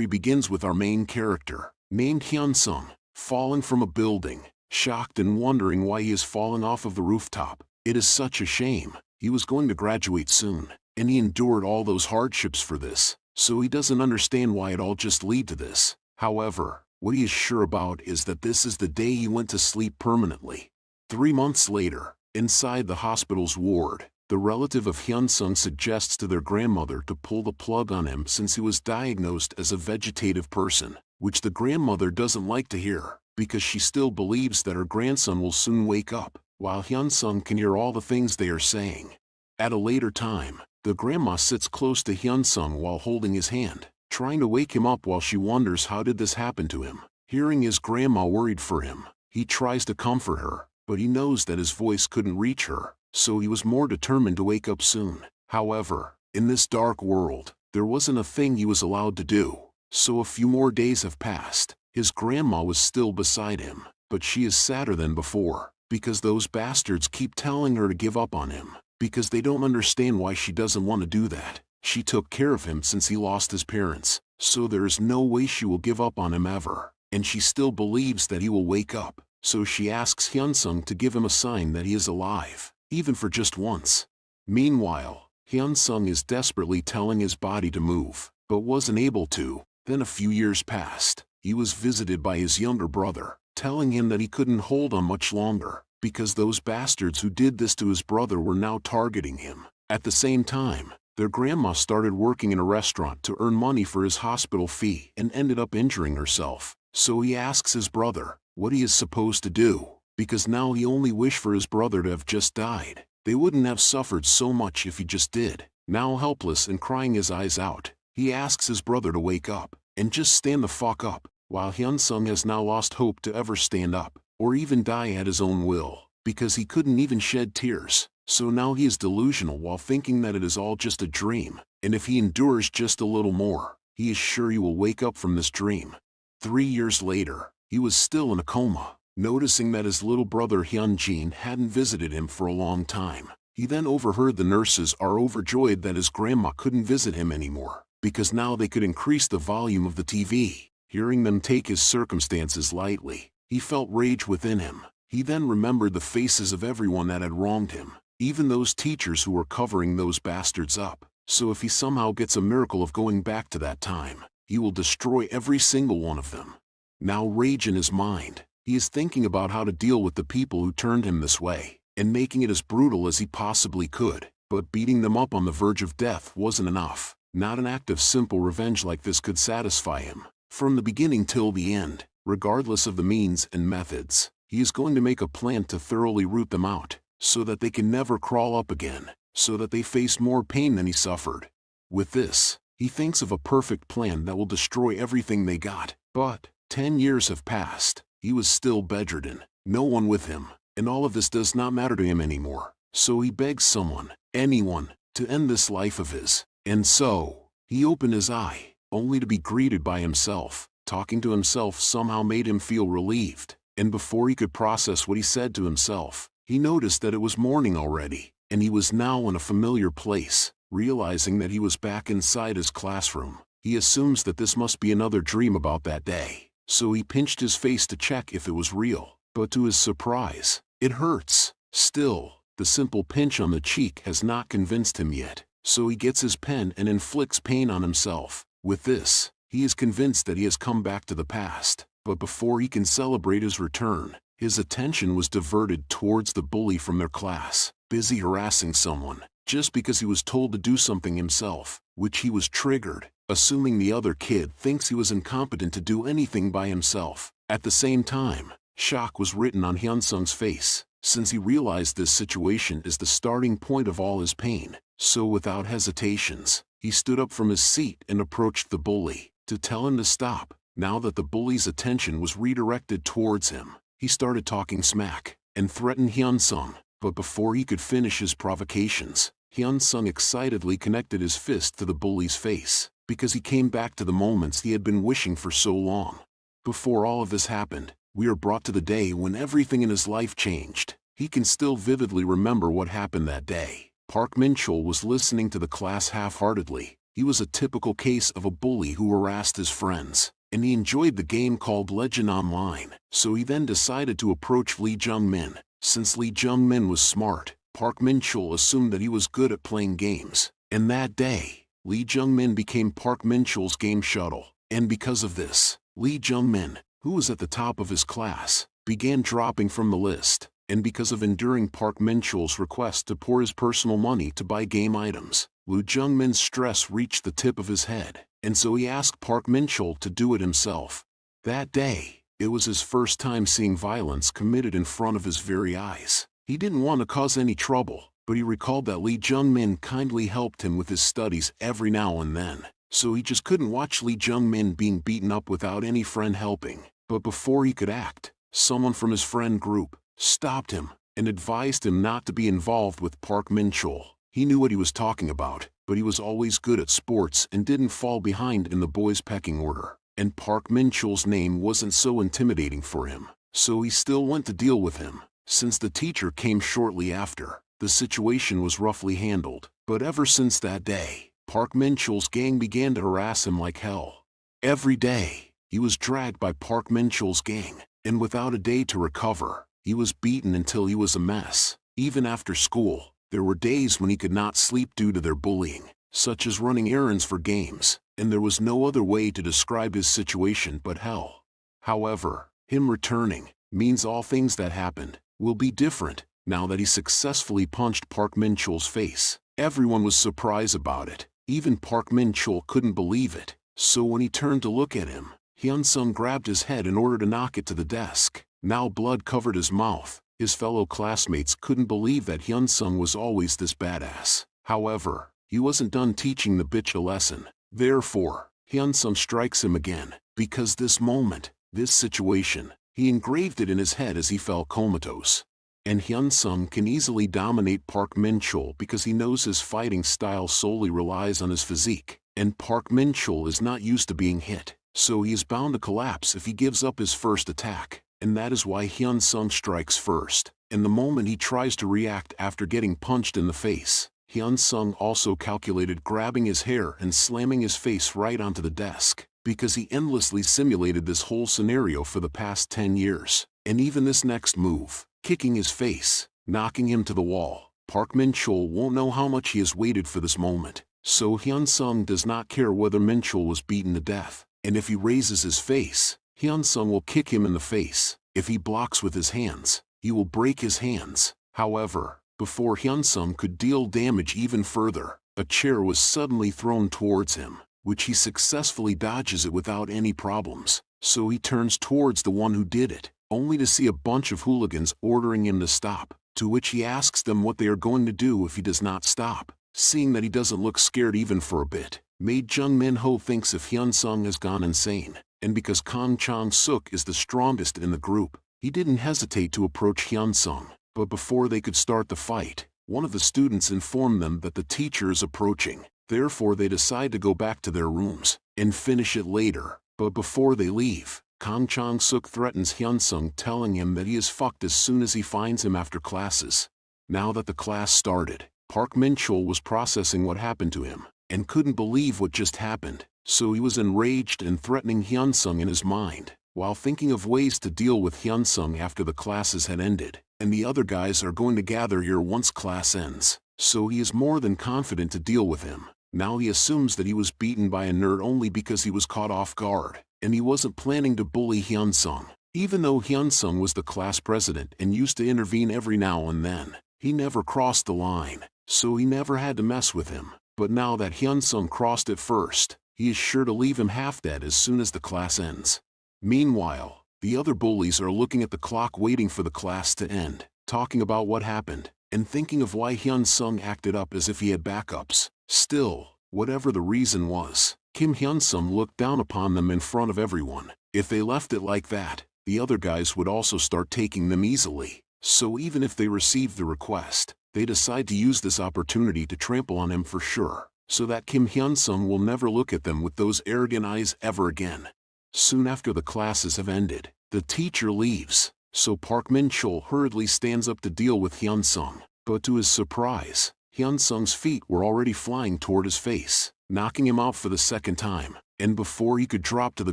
story begins with our main character, named Hyun-sung, falling from a building, shocked and wondering why he has fallen off of the rooftop. It is such a shame. He was going to graduate soon, and he endured all those hardships for this, so he doesn't understand why it all just lead to this. However, what he is sure about is that this is the day he went to sleep permanently. 3 months later, inside the hospital's ward, the relative of Hyun-sung suggests to their grandmother to pull the plug on him since he was diagnosed as a vegetative person, which the grandmother doesn't like to hear, because she still believes that her grandson will soon wake up, while Hyun-sung can hear all the things they are saying. At a later time, the grandma sits close to Hyun-sung while holding his hand, trying to wake him up while she wonders how did this happen to him. Hearing his grandma worried for him, he tries to comfort her, but he knows that his voice couldn't reach her, so he was more determined to wake up soon. However, in this dark world, there wasn't a thing he was allowed to do, so a few more days have passed. His grandma was still beside him, but she is sadder than before, because those bastards keep telling her to give up on him, because they don't understand why she doesn't want to do that. She took care of him since he lost his parents, so there is no way she will give up on him ever, and she still believes that he will wake up, so she asks Hyun-sung to give him a sign that he is alive, even for just once. Meanwhile, Hyun-sung is desperately telling his body to move, but wasn't able to. Then a few years passed. He was visited by his younger brother, telling him that he couldn't hold on much longer, because those bastards who did this to his brother were now targeting him. At the same time, their grandma started working in a restaurant to earn money for his hospital fee and ended up injuring herself. So he asks his brother what he is supposed to do, because now he only wished for his brother to have just died. They wouldn't have suffered so much if he just did. Now helpless and crying his eyes out, he asks his brother to wake up and just stand the fuck up, while Hyun-sung has now lost hope to ever stand up, or even die at his own will, because he couldn't even shed tears. So now he is delusional while thinking that it is all just a dream, and if he endures just a little more, he is sure he will wake up from this dream. 3 years later, he was still in a coma, noticing that his little brother Hyun-jin hadn't visited him for a long time. He then overheard the nurses are overjoyed that his grandma couldn't visit him anymore, because now they could increase the volume of the TV. Hearing them take his circumstances lightly, he felt rage within him. He then remembered the faces of everyone that had wronged him, even those teachers who were covering those bastards up. So if he somehow gets a miracle of going back to that time, he will destroy every single one of them. Now rage in his mind, he is thinking about how to deal with the people who turned him this way, and making it as brutal as he possibly could. But beating them up on the verge of death wasn't enough. Not an act of simple revenge like this could satisfy him. From the beginning till the end, regardless of the means and methods, he is going to make a plan to thoroughly root them out, so that they can never crawl up again, so that they face more pain than he suffered. With this, he thinks of a perfect plan that will destroy everything they got. But 10 years have passed. He was still bedridden, no one with him, and all of this does not matter to him anymore. So he begs someone, anyone, to end this life of his. And so, he opened his eye, only to be greeted by himself. Talking to himself somehow made him feel relieved, and before he could process what he said to himself, he noticed that it was morning already, and he was now in a familiar place. Realizing that he was back inside his classroom, he assumes that this must be another dream about that day, so he pinched his face to check if it was real, but to his surprise, it hurts. Still, the simple pinch on the cheek has not convinced him yet, so he gets his pen and inflicts pain on himself. With this, he is convinced that he has come back to the past, but before he can celebrate his return, his attention was diverted towards the bully from their class, busy harassing someone, just because he was told to do something himself, which he was triggered, assuming the other kid thinks he was incompetent to do anything by himself. At the same time, shock was written on Hyun-sung's face, since he realized this situation is the starting point of all his pain. So without hesitations, he stood up from his seat and approached the bully, to tell him to stop. Now that the bully's attention was redirected towards him, he started talking smack, and threatened Hyun-sung. But before he could finish his provocations, Hyun-sung excitedly connected his fist to the bully's face, because he came back to the moments he had been wishing for so long. Before all of this happened, we are brought to the day when everything in his life changed. He can still vividly remember what happened that day. Park Min-chul was listening to the class half-heartedly, He was a typical case of a bully who harassed his friends, and he enjoyed the game called Legend Online, so he then decided to approach Lee Jung-min. Since Lee Jung-min was smart, Park Min-chul assumed that he was good at playing games, and that day, Lee Jung-min became Park Min-chul's game shuttle, and because of this, Lee Jung-min, who was at the top of his class, began dropping from the list, and because of enduring Park Min-chul's request to pour his personal money to buy game items, Lee Jung-min's stress reached the tip of his head, and so he asked Park Min-chul to do it himself. That day, it was his first time seeing violence committed in front of his very eyes. He didn't want to cause any trouble, but he recalled that Lee Jung-min kindly helped him with his studies every now and then, so he just couldn't watch Lee Jung-min being beaten up without any friend helping. But before he could act, someone from his friend group stopped him and advised him not to be involved with Park Min-chul. He knew what he was talking about, but he was always good at sports and didn't fall behind in the boys' pecking order. And Park Min-chul's name wasn't so intimidating for him, so he still went to deal with him. Since the teacher came shortly after, the situation was roughly handled, but ever since that day, Park Min-chul's gang began to harass him like hell. Every day, he was dragged by Park Min-chul's gang, and without a day to recover, he was beaten until he was a mess. Even after school, there were days when he could not sleep due to their bullying, such as running errands for games, and there was no other way to describe his situation but hell. However, him returning means all things that happened will be different now that he successfully punched Park Min-chul's face. Everyone was surprised about it. Even Park Min-chul couldn't believe it. So when he turned to look at him, Hyun-sung grabbed his head in order to knock it to the desk. Now blood covered his mouth. His fellow classmates couldn't believe that Hyun-sung was always this badass. However, he wasn't done teaching the bitch a lesson. Therefore, Hyun-sung strikes him again, because this moment, this situation, he engraved it in his head as he fell comatose. And Hyun-sung can easily dominate Park Min-chul because he knows his fighting style solely relies on his physique, and Park Min-chul is not used to being hit, so he is bound to collapse if he gives up his first attack, and that is why Hyun-sung strikes first. And the moment he tries to react after getting punched in the face, Hyun-sung also calculated grabbing his hair and slamming his face right onto the desk, because he endlessly simulated this whole scenario for the past 10 years. And even this next move, kicking his face, knocking him to the wall, Park Min-chul won't know how much he has waited for this moment. So Hyun-sung does not care whether Min-chul was beaten to death, and if he raises his face, Hyun-sung will kick him in the face. If he blocks with his hands, he will break his hands. However, before Hyun-sung could deal damage even further, a chair was suddenly thrown towards him, which he successfully dodges it without any problems. So he turns towards the one who did it, only to see a bunch of hooligans ordering him to stop, to which he asks them what they are going to do if he does not stop. Seeing that he doesn't look scared even for a bit, Maid Jung Min-ho thinks if Hyun-sung has gone insane, and because Kang Chang-suk is the strongest in the group, he didn't hesitate to approach Hyun-sung. But before they could start the fight, one of the students informed them that the teacher is approaching. Therefore they decide to go back to their rooms and finish it later. But before they leave, Kang Chang-suk threatens Hyun-sung, telling him that he is fucked as soon as he finds him after classes. Now that the class started, Park Min-chul was processing what happened to him, and couldn't believe what just happened, so he was enraged and threatening Hyun-sung in his mind, while thinking of ways to deal with Hyun-sung after the classes had ended, and the other guys are going to gather here once class ends, so he is more than confident to deal with him. Now he assumes that he was beaten by a nerd only because he was caught off guard, and he wasn't planning to bully Hyun-sung. Even though Hyun-sung was the class president and used to intervene every now and then, he never crossed the line, so he never had to mess with him. But now that Hyun-sung crossed it first, he is sure to leave him half dead as soon as the class ends. Meanwhile, the other bullies are looking at the clock waiting for the class to end, talking about what happened, and thinking of why Hyun-sung acted up as if he had backups. Still, whatever the reason was, Kim Hyun-sung looked down upon them in front of everyone. If they left it like that, the other guys would also start taking them easily. So even if they received the request, they decide to use this opportunity to trample on him for sure, so that Kim Hyun-sung will never look at them with those arrogant eyes ever again. Soon after the classes have ended, the teacher leaves, so Park Min-chul hurriedly stands up to deal with Hyun-sung, but to his surprise, Hyun-sung's feet were already flying toward his face. knocking him out for the second time, and before he could drop to the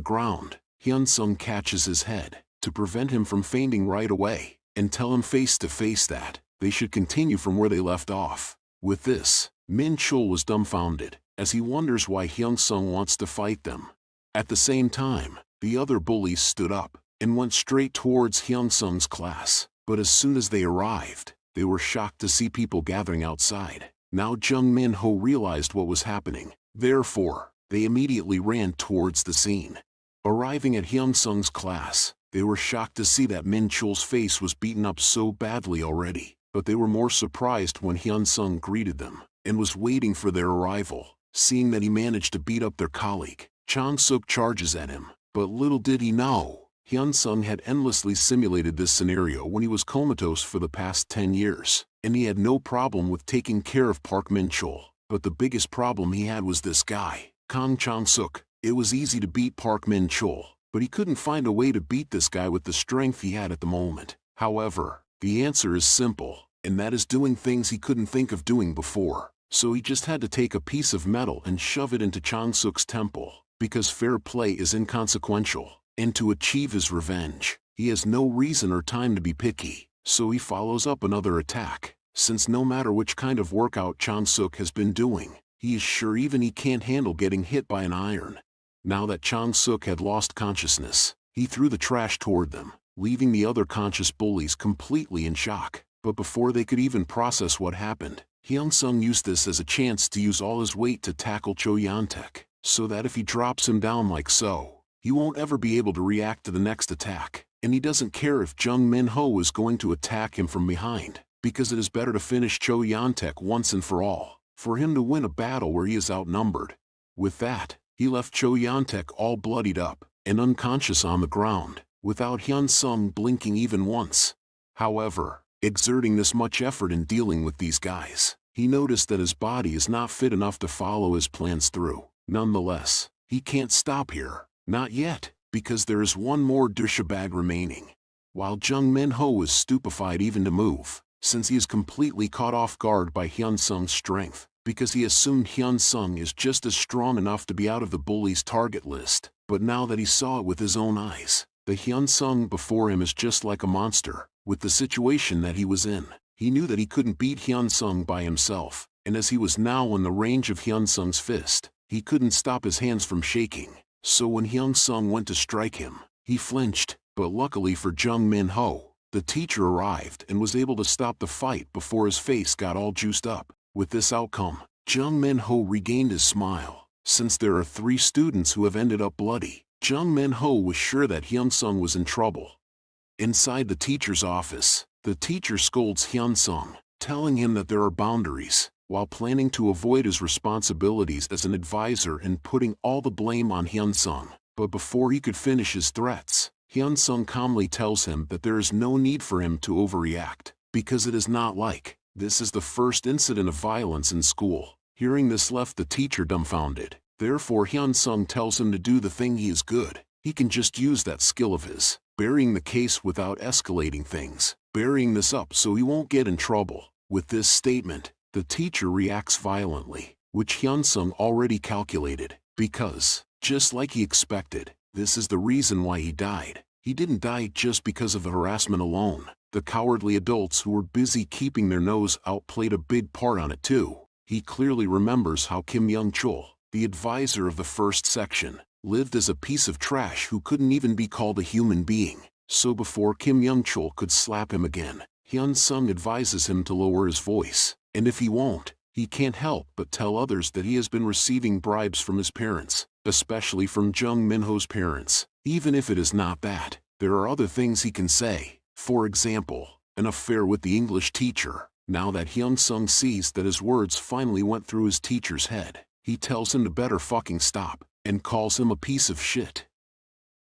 ground, Hyun-sung catches his head to prevent him from fainting right away, and tell him face to face that they should continue from where they left off. With this, Min-chul was dumbfounded, as he wonders why Hyun-sung wants to fight them. At the same time, the other bullies stood up and went straight towards Hyun-sung's class, but as soon as they arrived, they were shocked to see people gathering outside. Now Jung Min-ho realized what was happening, therefore, they immediately ran towards the scene. Arriving at Hyun-sung's class, they were shocked to see that Min-chul's face was beaten up so badly already, but they were more surprised when Hyun-sung greeted them and was waiting for their arrival. Seeing that he managed to beat up their colleague, Chang-suk charges at him, but little did he know, Hyun-sung had endlessly simulated this scenario when he was comatose for the past 10 years, and he had no problem with taking care of Park Min-chul. But the biggest problem he had was this guy, Kang Chang-suk. It was easy to beat Park Min-chul, but he couldn't find a way to beat this guy with the strength he had at the moment. However, the answer is simple, and that is doing things he couldn't think of doing before. So he just had to take a piece of metal and shove it into Chang-suk's temple, because fair play is inconsequential. And to achieve his revenge, he has no reason or time to be picky, so he follows up another attack, since no matter which kind of workout Chang-suk has been doing, he is sure even he can't handle getting hit by an iron. Now that Chang-suk had lost consciousness, he threw the trash toward them, leaving the other conscious bullies completely in shock. But before they could even process what happened, Hyun-sung used this as a chance to use all his weight to tackle Cho Yeon-taek, so that if he drops him down like so, he won't ever be able to react to the next attack, and he doesn't care if Jung Min-ho is going to attack him from behind, because it is better to finish Cho Yeon-taek once and for all, for him to win a battle where he is outnumbered. With that, he left Cho Yeon-taek all bloodied up and unconscious on the ground, without Hyun-sung blinking even once. However, exerting this much effort in dealing with these guys, he noticed that his body is not fit enough to follow his plans through. Nonetheless, he can't stop here. Not yet, because there is one more douchebag remaining. While Jung Min-ho is stupefied even to move, since he is completely caught off guard by Hyun-sung's strength, because he assumed Hyun-sung is just as strong enough to be out of the bully's target list. But now that he saw it with his own eyes, the Hyun-sung before him is just like a monster. With the situation that he was in, he knew that he couldn't beat Hyun-sung by himself, and as he was now in the range of Hyun-sung's fist, he couldn't stop his hands from shaking. So when Hyun-sung went to strike him, he flinched, but luckily for Jung Min-ho, the teacher arrived and was able to stop the fight before his face got all juiced up. With this outcome, Jung Min-ho regained his smile. Since there are 3 students who have ended up bloody, Jung Min-ho was sure that Hyun-sung was in trouble. Inside the teacher's office, the teacher scolds Hyun-sung, telling him that there are boundaries, while planning to avoid his responsibilities as an advisor and putting all the blame on Hyun-sung. But before he could finish his threats, Hyun-sung calmly tells him that there is no need for him to overreact, because it is not like this is the first incident of violence in school. Hearing this left the teacher dumbfounded. Therefore Hyun-sung tells him to do the thing he is good. He can just use that skill of his, burying the case without escalating things, burying this up so he won't get in trouble. With this statement, the teacher reacts violently, which Hyun-sung already calculated, because, just like he expected, this is the reason why he died. He didn't die just because of the harassment alone. The cowardly adults who were busy keeping their nose out played a big part on it too. He clearly remembers how Kim Young-chul, the advisor of the first section, lived as a piece of trash who couldn't even be called a human being. So before Kim Young-chul could slap him again, Hyun-sung advises him to lower his voice, and if he won't, he can't help but tell others that he has been receiving bribes from his parents, especially from Jung Min-ho's parents. Even if it is not that, there are other things he can say. For example, an affair with the English teacher. Now that Hyun-sung sees that his words finally went through his teacher's head, he tells him to better fucking stop, and calls him a piece of shit.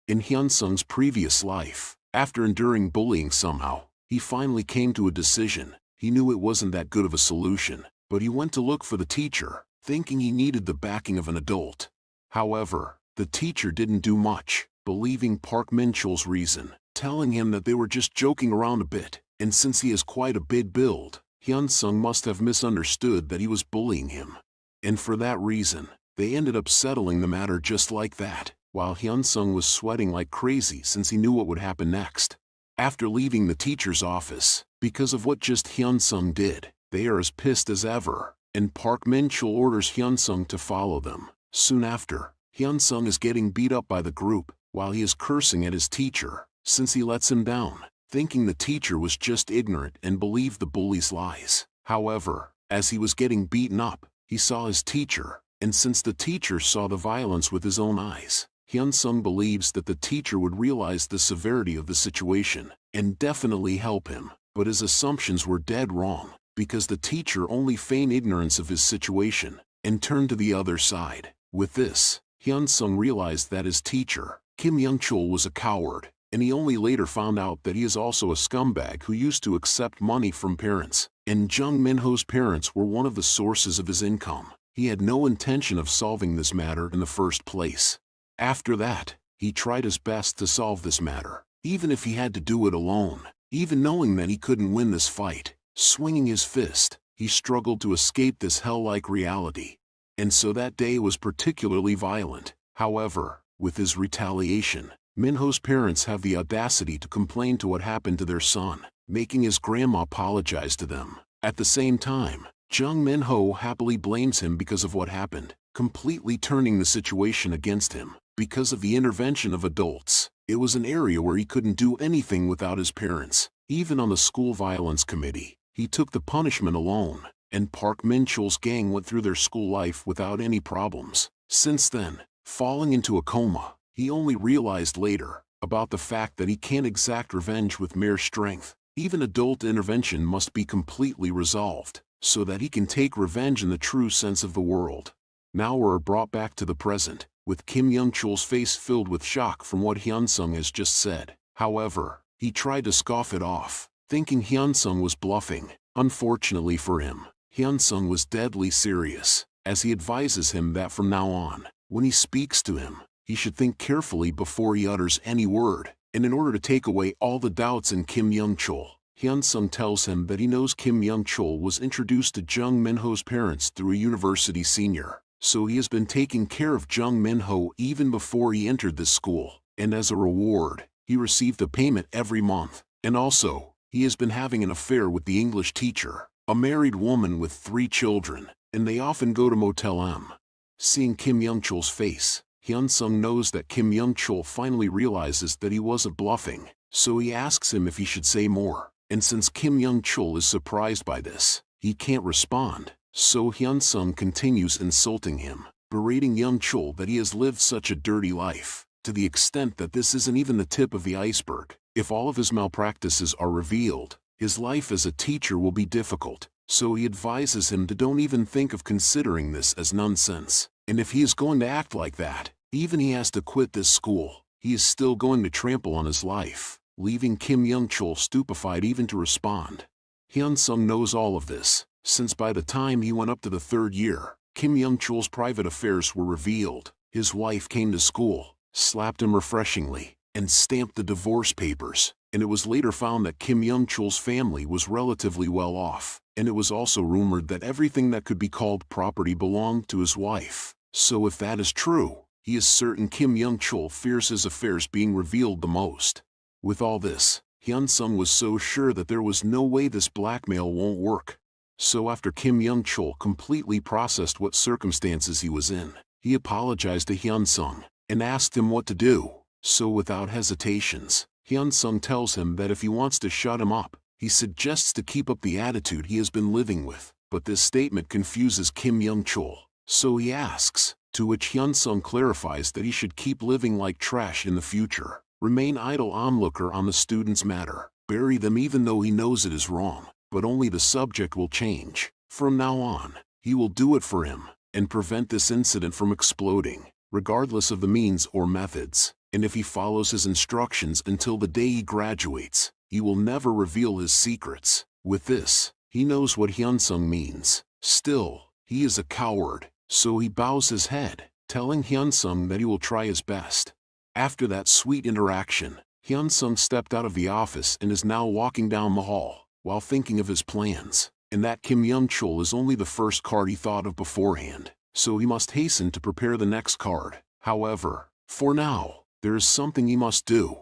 In Hyun-sung's previous life, after enduring bullying somehow, he finally came to a decision. He knew it wasn't that good of a solution, but he went to look for the teacher, thinking he needed the backing of an adult. However, the teacher didn't do much, believing Park Min-chul's reason, telling him that they were just joking around a bit, and since he has quite a big build, Hyun-sung must have misunderstood that he was bullying him. And for that reason, They ended up settling the matter just like that, while Hyun-sung was sweating like crazy since he knew what would happen next. After leaving the teacher's office, because of what just Hyun-sung did, they are as pissed as ever, and Park Min-chul orders Hyun-sung to follow them. Soon after, Hyun-sung is getting beat up by the group, while he is cursing at his teacher, since he lets him down, thinking the teacher was just ignorant and believed the bully's lies. However, as he was getting beaten up, he saw his teacher, and since the teacher saw the violence with his own eyes, Hyun-sung believes that the teacher would realize the severity of the situation, and definitely help him, but his assumptions were dead wrong, because the teacher only feigned ignorance of his situation, and turned to the other side. With this, Hyun-sung realized that his teacher, Kim Young-chul, was a coward, and he only later found out that he is also a scumbag who used to accept money from parents, and Jung Min-ho's parents were one of the sources of his income. He had no intention of solving this matter in the first place. After that, he tried his best to solve this matter, even if he had to do it alone. Even knowing that he couldn't win this fight, swinging his fist, he struggled to escape this hell-like reality. And so that day was particularly violent. However, with his retaliation, Minho's parents have the audacity to complain to what happened to their son, making his grandma apologize to them. At the same time, Jung Min-ho happily blames him because of what happened, completely turning the situation against him. Because of the intervention of adults, it was an area where he couldn't do anything without his parents. Even on the school violence committee, he took the punishment alone, and Park Min-chul's gang went through their school life without any problems. Since then, falling into a coma, he only realized later about the fact that he can't exact revenge with mere strength. Even adult intervention must be completely resolved, so that he can take revenge in the true sense of the world. Now we're brought back to the present, with Kim Young-chul's face filled with shock from what Hyun-sung has just said. However, he tried to scoff it off, thinking Hyun-sung was bluffing. Unfortunately for him, Hyun-sung was deadly serious, as he advises him that from now on, when he speaks to him, he should think carefully before he utters any word. And in order to take away all the doubts in Kim Young-chul, Hyun-sung tells him that he knows Kim Young-chul was introduced to Jung Min-ho's parents through a university senior. So he has been taking care of Jung Min-ho even before he entered this school, and as a reward, he received a payment every month. And also, he has been having an affair with the English teacher, a married woman with 3 children, and they often go to Motel M. Seeing Kim Young-chul's face, Hyun-sung knows that Kim Young-chul finally realizes that he wasn't bluffing, so he asks him if he should say more. And since Kim Young-chul is surprised by this, he can't respond. So Hyun-sung continues insulting him, berating Young-chul that he has lived such a dirty life, to the extent that this isn't even the tip of the iceberg. If all of his malpractices are revealed, his life as a teacher will be difficult, so he advises him to don't even think of considering this as nonsense. And if he is going to act like that, even he has to quit this school, he is still going to trample on his life, leaving Kim Young-chul stupefied even to respond. Hyun-sung knows all of this, since by the time he went up to the 3rd year, Kim Young-chul's private affairs were revealed. His wife came to school, slapped him refreshingly, and stamped the divorce papers, and it was later found that Kim Young-chul's family was relatively well off, and it was also rumored that everything that could be called property belonged to his wife. So if that is true, he is certain Kim Young-chul fears his affairs being revealed the most. With all this, Hyun-sung was so sure that there was no way this blackmail won't work. So after Kim Young-chul completely processed what circumstances he was in, he apologized to Hyun-sung, and asked him what to do. So without hesitations, Hyun-sung tells him that if he wants to shut him up, he suggests to keep up the attitude he has been living with. But this statement confuses Kim Young-chul, so he asks, to which Hyun-sung clarifies that he should keep living like trash in the future, remain idle onlooker on the students' matter, bury them even though he knows it is wrong, but only the subject will change. From now on, he will do it for him, and prevent this incident from exploding, regardless of the means or methods. And if he follows his instructions until the day he graduates, he will never reveal his secrets. With this, he knows what Hyun-sung means. Still, he is a coward, so he bows his head, telling Hyun-sung that he will try his best. After that sweet interaction, Hyun-sung stepped out of the office and is now walking down the hall, while thinking of his plans, and that Kim Young-chul is only the first card he thought of beforehand. so he must hasten to prepare the next card. However, for now, there is something he must do.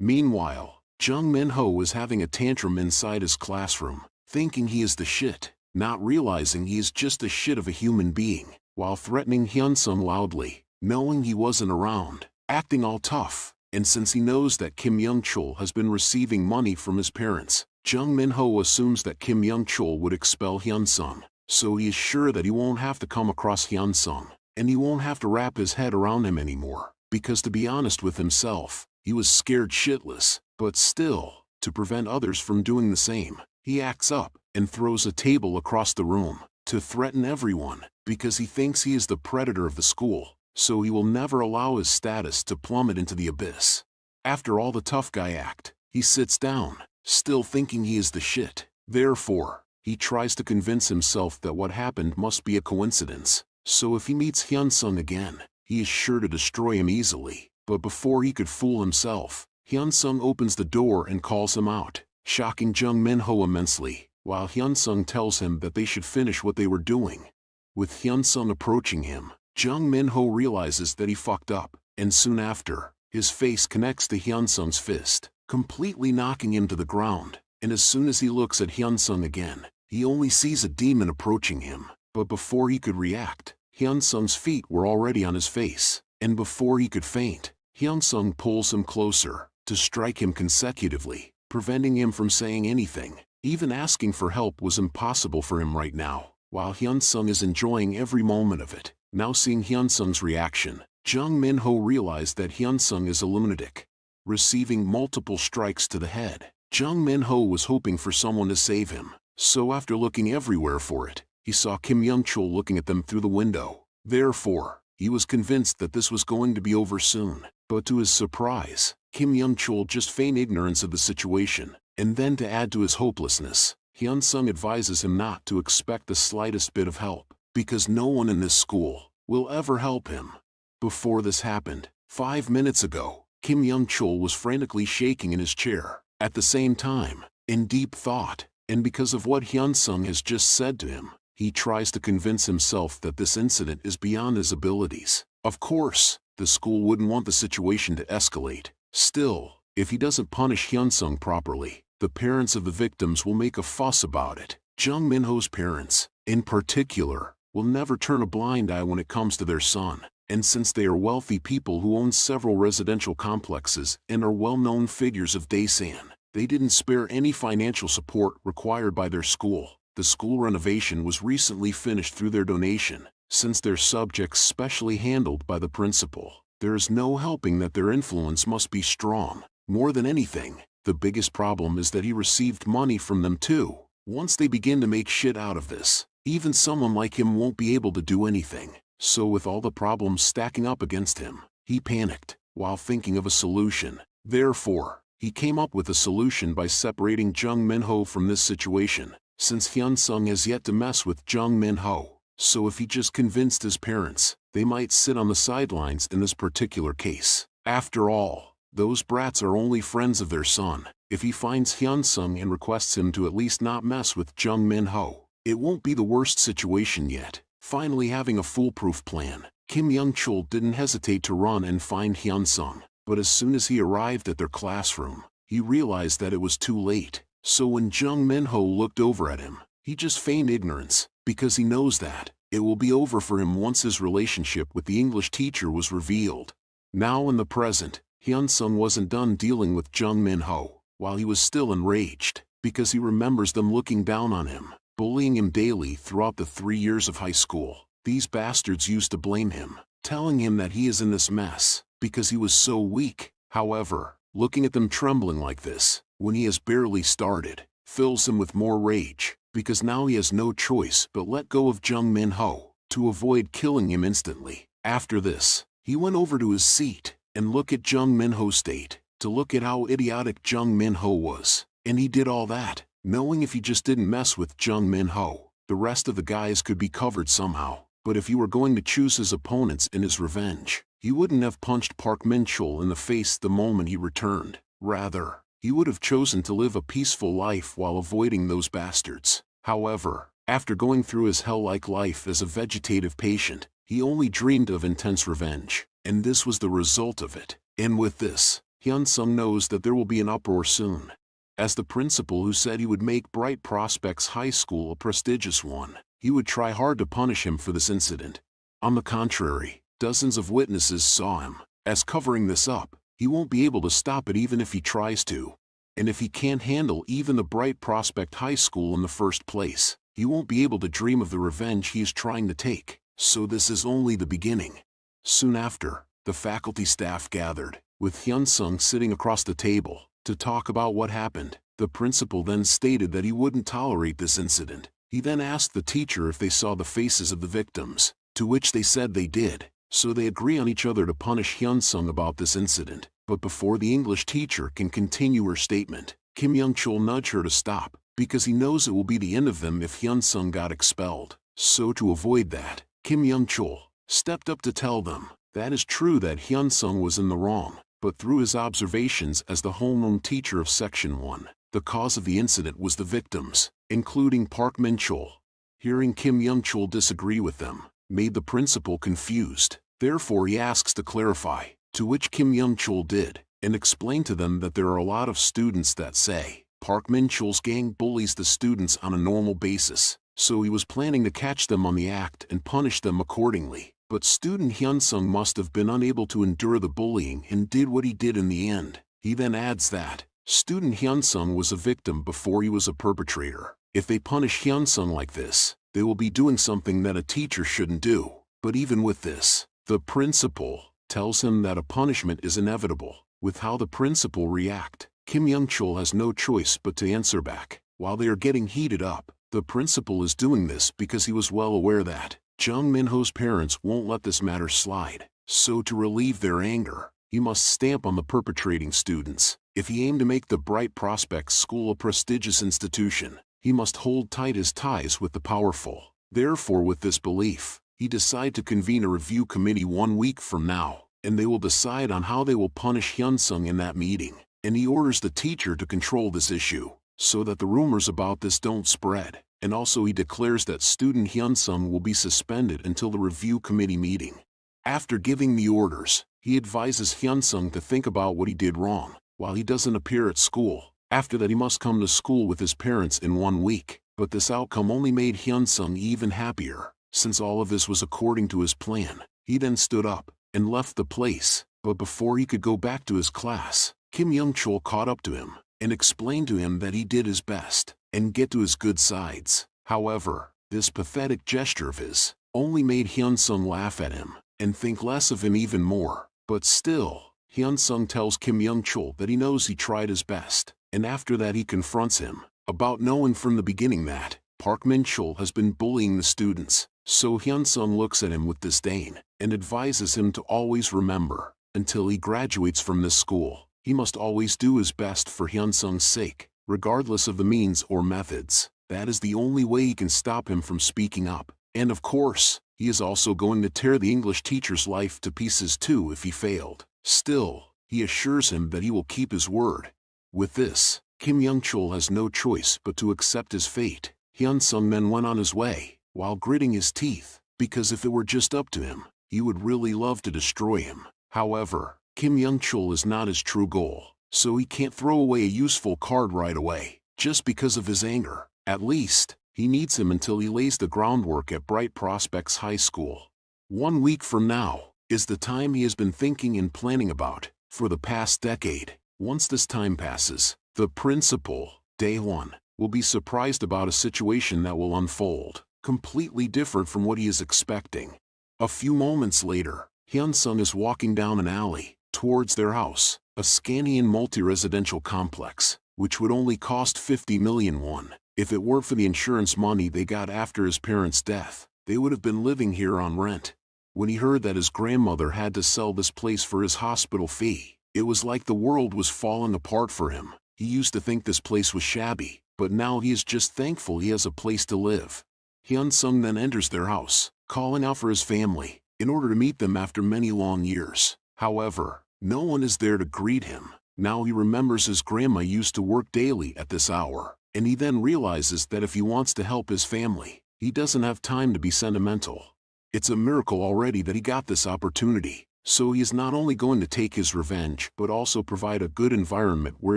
Meanwhile, Jung Min-ho is having a tantrum inside his classroom, thinking he is the shit, not realizing he is just the shit of a human being, while threatening Hyunsung loudly, knowing he wasn't around, acting all tough. And since he knows that Kim Young-chul has been receiving money from his parents, Jung Min-ho assumes that Kim Young-chul would expel Hyunsung, so he is sure that he won't have to come across Hyunsung, and he won't have to wrap his head around him anymore, because to be honest with himself, he was scared shitless. But still, to prevent others from doing the same, he acts up and throws a table across the room to threaten everyone, because he thinks he is the predator of the school, so he will never allow his status to plummet into the abyss. After all the tough guy act, he sits down, still thinking he is the shit. Therefore, he tries to convince himself that what happened must be a coincidence, so if he meets Hyunsung again, he is sure to destroy him easily. But before he could fool himself, Hyunsung opens the door and calls him out, shocking Jung Min-ho immensely, while Hyunsung tells him that they should finish what they were doing. With Hyunsung approaching him, Jung Min-ho realizes that he fucked up, and soon after, his face connects to Hyunsung's fist, completely knocking him to the ground, and as soon as he looks at Hyunsung again, he only sees a demon approaching him. But before he could react, Hyunsung's feet were already on his face, and before he could faint, Hyunsung pulls him closer to strike him consecutively, preventing him from saying anything. Even asking for help was impossible for him right now, while Hyunsung is enjoying every moment of it. Now seeing Hyunsung's reaction, Jung Min-ho realized that Hyunsung is a lunatic. Receiving multiple strikes to the head, Jung Min-ho was hoping for someone to save him, so after looking everywhere for it, he saw Kim Young-chul looking at them through the window. Therefore, he was convinced that this was going to be over soon, but to his surprise, Kim Young-chul just feigned ignorance of the situation, and then to add to his hopelessness, Hyunsung advises him not to expect the slightest bit of help, because no one in this school will ever help him. Before this happened, 5 minutes ago, Kim Young-chul was frantically shaking in his chair, at the same time, in deep thought, and because of what Hyunsung has just said to him, he tries to convince himself that this incident is beyond his abilities. Of course, the school wouldn't want the situation to escalate. Still, if he doesn't punish Hyunsung properly, the parents of the victims will make a fuss about it. Jung Min-ho's parents, in particular, will never turn a blind eye when it comes to their son, and since they are wealthy people who own several residential complexes and are well-known figures of Daesan, they didn't spare any financial support required by their school. The school renovation was recently finished through their donation, since their subjects specially handled by the principal. There is no helping that their influence must be strong. More than anything, the biggest problem is that he received money from them too. Once they begin to make shit out of this, even someone like him won't be able to do anything. So with all the problems stacking up against him, he panicked, while thinking of a solution. Therefore, he came up with a solution by separating Jung Min-ho from this situation, since Hyunsung has yet to mess with Jung Min-ho. So if he just convinced his parents, they might sit on the sidelines in this particular case. After all, those brats are only friends of their son. If he finds Hyunsung and requests him to at least not mess with Jung Min-ho, it won't be the worst situation yet. Finally having a foolproof plan, Kim Young-chul didn't hesitate to run and find Hyunsung, but as soon as he arrived at their classroom, he realized that it was too late. So when Jung Min-ho looked over at him, he just feigned ignorance, because he knows that it will be over for him once his relationship with the English teacher was revealed. Now in the present, Hyunsung wasn't done dealing with Jung Min-ho, while he was still enraged, because he remembers them looking down on him, bullying him daily throughout the 3 years of high school. These bastards used to blame him, telling him that he is in this mess, because he was so weak. However, looking at them trembling like this, when he has barely started, fills him with more rage, because now he has no choice but let go of Jung Min-ho, to avoid killing him instantly. After this, he went over to his seat, and looked at Jung Min-ho's state, to look at how idiotic Jung Min-ho was, and he did all that, knowing if he just didn't mess with Jung Min-ho, the rest of the guys could be covered somehow. But if he were going to choose his opponents in his revenge, he wouldn't have punched Park Min-chul in the face the moment he returned. Rather, he would have chosen to live a peaceful life while avoiding those bastards. However, after going through his hell-like life as a vegetative patient, He only dreamed of intense revenge, and this was the result of it. And with this, Hyun-sung knows that there will be an uproar soon. As the principal who said he would make Bright Prospects High School a prestigious one, he would try hard to punish him for this incident. On the contrary, dozens of witnesses saw him as covering this up. He won't be able to stop it even if he tries to. And if he can't handle even the Bright Prospect High School in the first place, he won't be able to dream of the revenge he is trying to take. So this is only the beginning. Soon after, the faculty staff gathered, with Hyun-sung sitting across the table, to talk about what happened. The principal then stated that he wouldn't tolerate this incident. He then asked the teacher if they saw the faces of the victims, to which they said they did. So they agree on each other to punish Hyun-sung about this incident. But before the English teacher can continue her statement, Kim Young-chul nudged her to stop, because he knows it will be the end of them if Hyun-sung got expelled. So to avoid that, Kim Young-chul stepped up to tell them that is true that Hyun-sung was in the wrong, but through his observations as the homeroom teacher of Section 1, the cause of the incident was the victims, including Park Min-chul. Hearing Kim Young-chul disagree with them made the principal confused. Therefore he asks to clarify, to which Kim Young-chul did, and explained to them that there are a lot of students that say Park Min-chul's gang bullies the students on a normal basis, so he was planning to catch them on the act and punish them accordingly. But student Hyun-sung must have been unable to endure the bullying and did what he did in the end. He then adds that student Hyun-sung was a victim before he was a perpetrator. If they punish Hyun-sung like this, they will be doing something that a teacher shouldn't do. But even with this, the principal tells him that a punishment is inevitable. With how the principal react, Kim Young-chul has no choice but to answer back. While they are getting heated up, the principal is doing this because he was well aware that Jung Min-ho's parents won't let this matter slide. So to relieve their anger, he must stamp on the perpetrating students. If he aimed to make the Bright Prospects School a prestigious institution, he must hold tight his ties with the powerful. Therefore, with this belief, he decides to convene a review committee 1 week from now, and they will decide on how they will punish Hyun-sung in that meeting. And he orders the teacher to control this issue, so that the rumors about this don't spread. And also he declares that student Hyun-sung will be suspended until the review committee meeting. After giving the orders, he advises Hyun-sung to think about what he did wrong, while he doesn't appear at school. After that he must come to school with his parents in 1 week. But this outcome only made Hyun-sung even happier, since all of this was according to his plan. He then stood up and left the place, but before he could go back to his class, Kim Young-chul caught up to him and explained to him that he did his best and get to his good sides. However, this pathetic gesture of his only made Hyun-sung laugh at him and think less of him even more. But still, Hyun-sung tells Kim Young-chul that he knows he tried his best, and after that he confronts him about knowing from the beginning that Park Min-chul has been bullying the students. So Hyun-sung looks at him with disdain and advises him to always remember, until he graduates from this school, he must always do his best for Hyun-sung's sake, regardless of the means or methods. That is the only way he can stop him from speaking up. And of course, he is also going to tear the English teacher's life to pieces too if he failed. Still, he assures him that he will keep his word. With this, Kim Young-chul has no choice but to accept his fate. Hyun-sung then went on his way, while gritting his teeth, because if it were just up to him, he would really love to destroy him. However, Kim Young-chul is not his true goal, so he can't throw away a useful card right away, just because of his anger. At least, he needs him until he lays the groundwork at Bright Prospects High School. 1 week from now is the time he has been thinking and planning about for the past decade. Once this time passes, the principal, Dae-hwan, will be surprised about a situation that will unfold, completely different from what he is expecting. A few moments later, Hyun-sung is walking down an alley towards their house, a Scanian multi-residential complex, which would only cost 50 million won. If it weren't for the insurance money they got after his parents' death, they would have been living here on rent. When he heard that his grandmother had to sell this place for his hospital fee, it was like the world was falling apart for him. He used to think this place was shabby, but now he is just thankful he has a place to live. Hyun-sung then enters their house, calling out for his family, in order to meet them after many long years. However, no one is there to greet him. Now he remembers his grandma used to work daily at this hour, and he then realizes that if he wants to help his family, he doesn't have time to be sentimental. It's a miracle already that he got this opportunity. So he is not only going to take his revenge but also provide a good environment where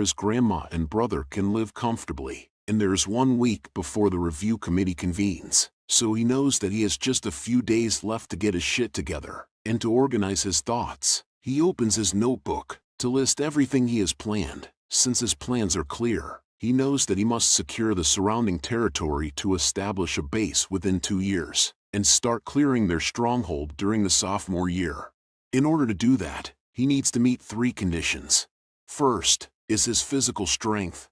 his grandma and brother can live comfortably. And there's 1 week before the review committee convenes, so he knows that he has just a few days left to get his shit together and to organize his thoughts. He opens his notebook to list everything he has planned. Since his plans are clear, he knows that he must secure the surrounding territory to establish a base within 2 years and start clearing their stronghold during the sophomore year. In order to do that, he needs to meet 3 conditions. First is his physical strength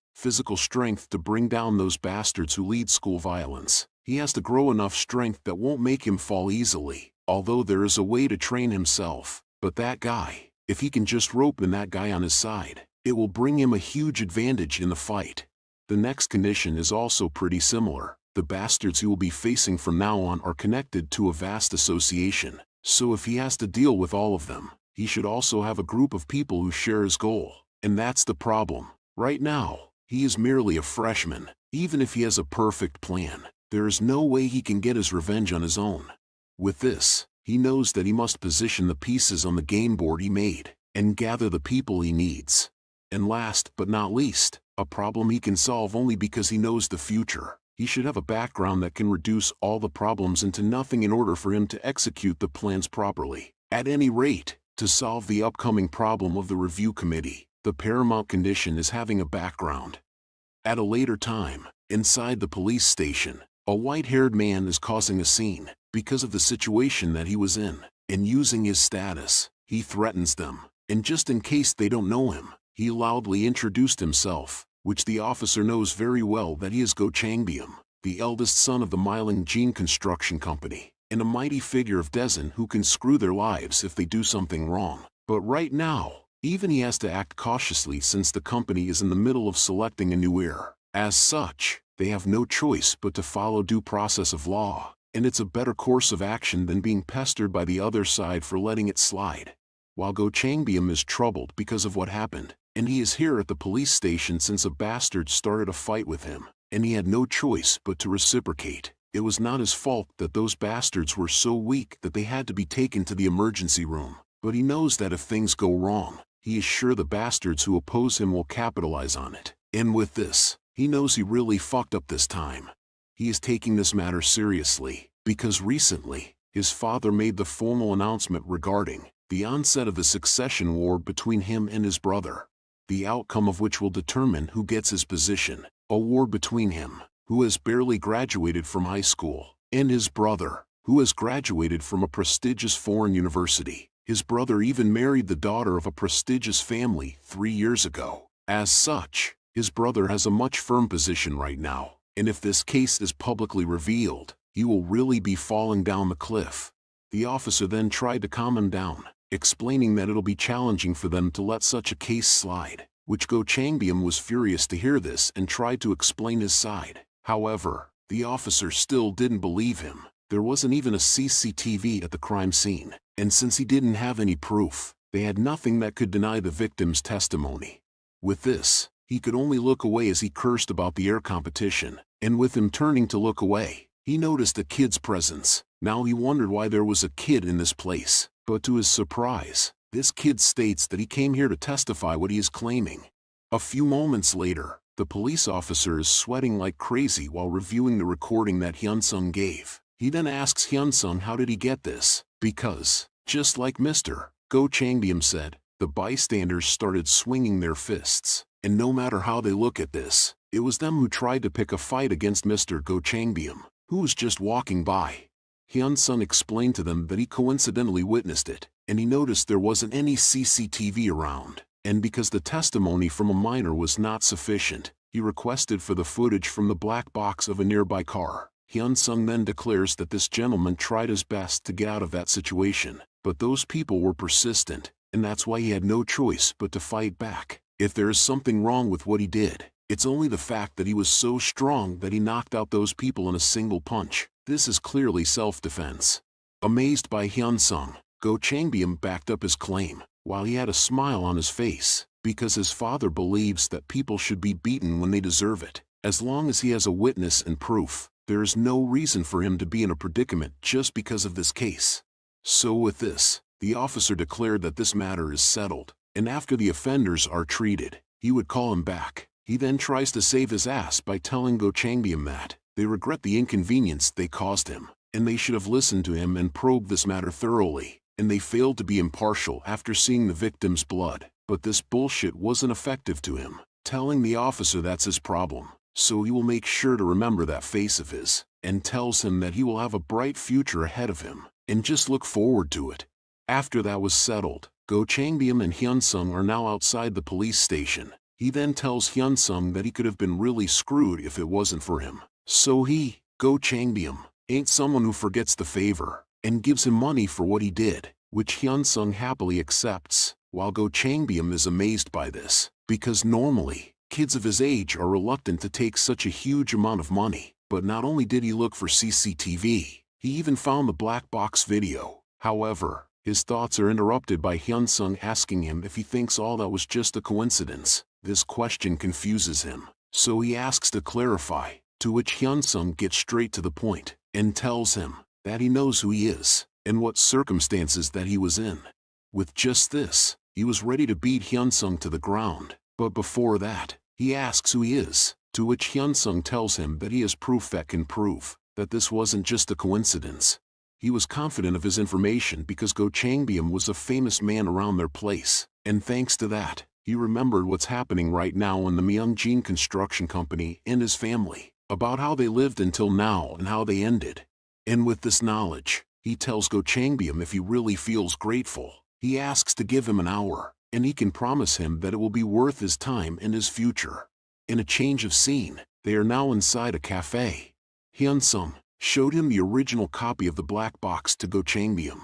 to bring down those bastards who lead school violence. He has to grow enough strength that won't make him fall easily, although there is a way to train himself. But that guy, if he can just rope in that guy on his side, it will bring him a huge advantage in the fight. The next condition is also pretty similar. The bastards he will be facing from now on are connected to a vast association. So if he has to deal with all of them, he should also have a group of people who share his goal. And that's the problem. Right now, he is merely a freshman. Even if he has a perfect plan, there is no way he can get his revenge on his own. With this, he knows that he must position the pieces on the game board he made and gather the people he needs. And last but not least, a problem he can solve only because he knows the future. He should have a background that can reduce all the problems into nothing in order for him to execute the plans properly. At any rate, to solve the upcoming problem of the review committee, the paramount condition is having a background. At a later time, inside the police station, a white-haired man is causing a scene because of the situation that he was in, and using his status, he threatens them. And just in case they don't know him, he loudly introduced himself, which the officer knows very well that he is Go Changbyum, the eldest son of the Myling Gene Construction Company, and a mighty figure of Dezen who can screw their lives if they do something wrong. But right now, even he has to act cautiously since the company is in the middle of selecting a new heir. As such, they have no choice but to follow due process of law, and it's a better course of action than being pestered by the other side for letting it slide. While Go Changbyum is troubled because of what happened, and he is here at the police station since a bastard started a fight with him, and he had no choice but to reciprocate. It was not his fault that those bastards were so weak that they had to be taken to the emergency room, but he knows that if things go wrong, he is sure the bastards who oppose him will capitalize on it. And with this, he knows he really fucked up this time. He is taking this matter seriously, because recently, his father made the formal announcement regarding the onset of a succession war between him and his brother, the outcome of which will determine who gets his position. A war between him, who has barely graduated from high school, and his brother, who has graduated from a prestigious foreign university. His brother even married the daughter of a prestigious family 3 years ago. As such, his brother has a much firm position right now, and if this case is publicly revealed, he will really be falling down the cliff. The officer then tried to calm him down, explaining that it'll be challenging for them to let such a case slide, which Go Changbyum was furious to hear this and tried to explain his side. However, the officer still didn't believe him. There wasn't even a CCTV at the crime scene, and since he didn't have any proof, they had nothing that could deny the victim's testimony. With this, he could only look away as he cursed about the air competition, and with him turning to look away, he noticed a kid's presence. Now he wondered why there was a kid in this place, but to his surprise, this kid states that he came here to testify what he is claiming. A few moments later, the police officer is sweating like crazy while reviewing the recording that Hyunsung gave. He then asks Hyunsung how did he get this, because, just like Mr. Go Changbyum said, the bystanders started swinging their fists, and no matter how they look at this, it was them who tried to pick a fight against Mr. Go Changbyum, who was just walking by. Hyunsung explained to them that he coincidentally witnessed it, and he noticed there wasn't any CCTV around, and because the testimony from a minor was not sufficient, he requested for the footage from the black box of a nearby car. Hyunsung then declares that this gentleman tried his best to get out of that situation, but those people were persistent, and that's why he had no choice but to fight back. If there is something wrong with what he did, it's only the fact that he was so strong that he knocked out those people in a single punch. This is clearly self-defense. Amazed by Hyunsung, Go Changbyum backed up his claim, while he had a smile on his face, because his father believes that people should be beaten when they deserve it, as long as he has a witness and proof. There is no reason for him to be in a predicament just because of this case. So with this, the officer declared that this matter is settled, and after the offenders are treated, he would call him back. He then tries to save his ass by telling Go Changbyeom that they regret the inconvenience they caused him, and they should have listened to him and probed this matter thoroughly, and they failed to be impartial after seeing the victim's blood. But this bullshit wasn't effective to him, telling the officer that's his problem, so he will make sure to remember that face of his, and tells him that he will have a bright future ahead of him, and just look forward to it. After that was settled, Go Changbyeom and Hyunsung are now outside the police station. He then tells Hyunsung that he could have been really screwed if it wasn't for him. So he, Go Changbyeom, ain't someone who forgets the favor, and gives him money for what he did, which Hyunsung happily accepts, while Go Changbyeom is amazed by this, because normally, kids of his age are reluctant to take such a huge amount of money. But not only did he look for CCTV, he even found the black box video. However, his thoughts are interrupted by Hyunsung asking him if he thinks all that was just a coincidence. This question confuses him, so he asks to clarify, to which Hyunsung gets straight to the point, and tells him that he knows who he is, and what circumstances that he was in. With just this, he was ready to beat Hyunsung to the ground, but before that, he asks who he is, to which Hyunsung tells him that he has proof that can prove that this wasn't just a coincidence. He was confident of his information because Go Changbyeom was a famous man around their place, and thanks to that, he remembered what's happening right now in the Myeongjin Construction Company and his family, about how they lived until now and how they ended. And with this knowledge, he tells Go Changbyeom if he really feels grateful, he asks to give him an hour, and he can promise him that it will be worth his time and his future. In a change of scene, they are now inside a cafe. Hyunsung showed him the original copy of the black box to Go Changbyeom.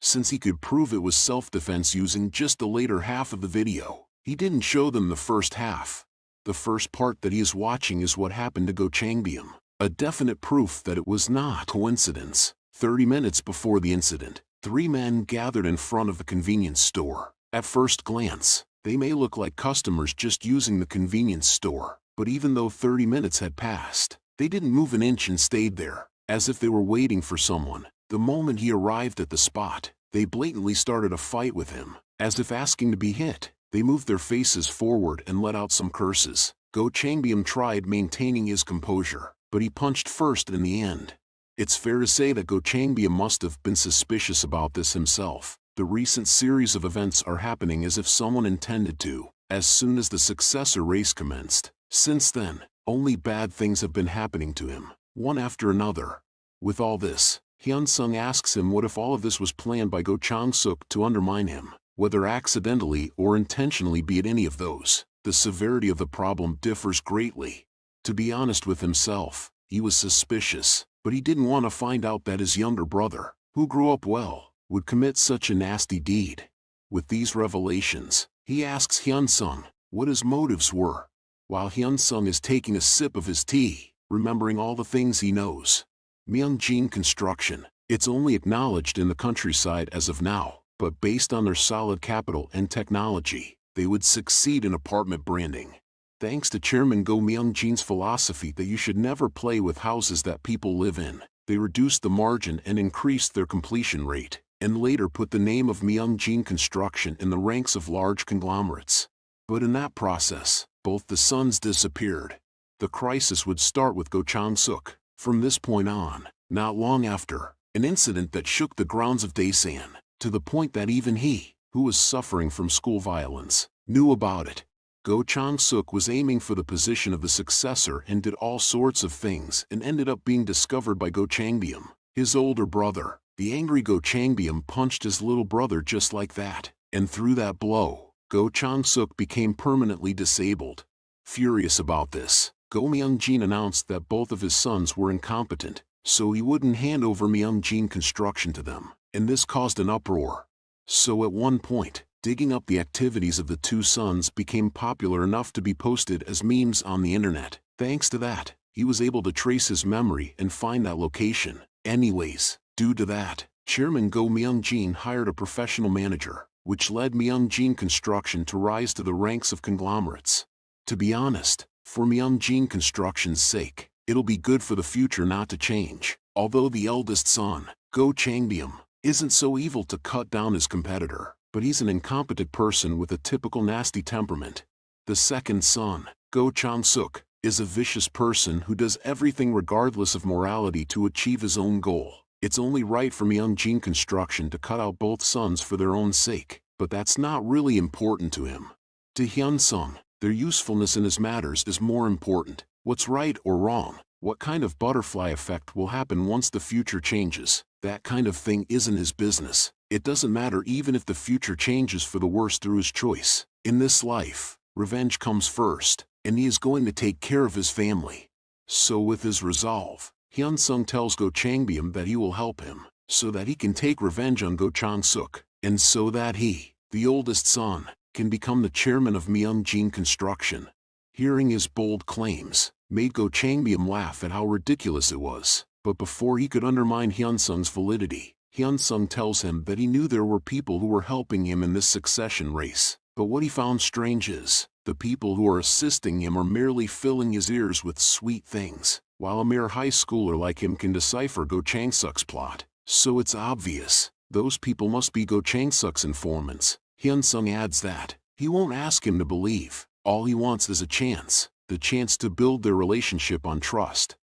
Since he could prove it was self-defense using just the later half of the video, he didn't show them the first half. The first part that he is watching is what happened to Go Changbyeom, a definite proof that it was not coincidence. 30 minutes before the incident, 3 men gathered in front of the convenience store. At first glance, they may look like customers just using the convenience store, but even though 30 minutes had passed, they didn't move an inch and stayed there, as if they were waiting for someone. The moment he arrived at the spot, they blatantly started a fight with him, as if asking to be hit. They moved their faces forward and let out some curses. Go Changbyeom tried maintaining his composure, but he punched first in the end. It's fair to say that Go Changbyeom must have been suspicious about this himself. The recent series of events are happening as if someone intended to, as soon as the successor race commenced. Since then, only bad things have been happening to him, one after another. With all this, Hyunsung asks him what if all of this was planned by Go Chang-suk to undermine him, whether accidentally or intentionally, be it any of those. The severity of the problem differs greatly. To be honest with himself, he was suspicious, but he didn't want to find out that his younger brother, who grew up well, would commit such a nasty deed. With these revelations, he asks Hyunsung what his motives were. While Hyunsung is taking a sip of his tea, remembering all the things he knows. Myeongjin Construction, it's only acknowledged in the countryside as of now, but based on their solid capital and technology, they would succeed in apartment branding. Thanks to Chairman Go Myeongjin's philosophy that you should never play with houses that people live in, they reduced the margin and increased their completion rate, and later put the name of Myeongjin Construction in the ranks of large conglomerates. But in that process, both the sons disappeared. The crisis would start with Go Chang-suk. From this point on, not long after, an incident that shook the grounds of Daesan, to the point that even he, who was suffering from school violence, knew about it. Go Chang-suk was aiming for the position of the successor and did all sorts of things and ended up being discovered by Go Changbyeom, his older brother. The angry Go Changbyeom punched his little brother just like that, and through that blow, Go Chang-suk became permanently disabled. Furious about this, Go Myeongjin announced that both of his sons were incompetent, so he wouldn't hand over Myeongjin Construction to them, and this caused an uproar. So at one point, digging up the activities of the two sons became popular enough to be posted as memes on the internet. Thanks to that, he was able to trace his memory and find that location. Anyways, due to that, Chairman Go Myeongjin hired a professional manager, which led Myeongjin Construction to rise to the ranks of conglomerates. To be honest, for Myeongjin Construction's sake, It'll be good for the future not to change. Although the eldest son, Go Changbyum, isn't so evil to cut down his competitor, but he's an incompetent person with a typical nasty temperament. The second son, Go Chang-suk, is a vicious person who does everything regardless of morality to achieve his own goal. It's only right for Myung-jin Construction to cut out both sons for their own sake, but that's not really important to him. To Hyun-sung, their usefulness in his matters is more important. What's right or wrong, what kind of butterfly effect will happen once the future changes, that kind of thing isn't his business. It doesn't matter even if the future changes for the worse through his choice. In this life, revenge comes first, and he is going to take care of his family. So with his resolve, Hyun-sung tells Go Changbyum that he will help him, so that he can take revenge on Go Chang-suk, and so that he, the oldest son, can become the chairman of Myung-jin Construction. Hearing his bold claims made Go Changbyum laugh at how ridiculous it was, but before he could undermine Hyun-sung's validity, Hyun-sung tells him that he knew there were people who were helping him in this succession race, but what he found strange is, the people who are assisting him are merely filling his ears with sweet things, while a mere high schooler like him can decipher Go Chang-suk's plot. So it's obvious, those people must be Go Chang-suk's informants. Hyun-sung adds that he won't ask him to believe, all he wants is a chance, the chance to build their relationship on trust.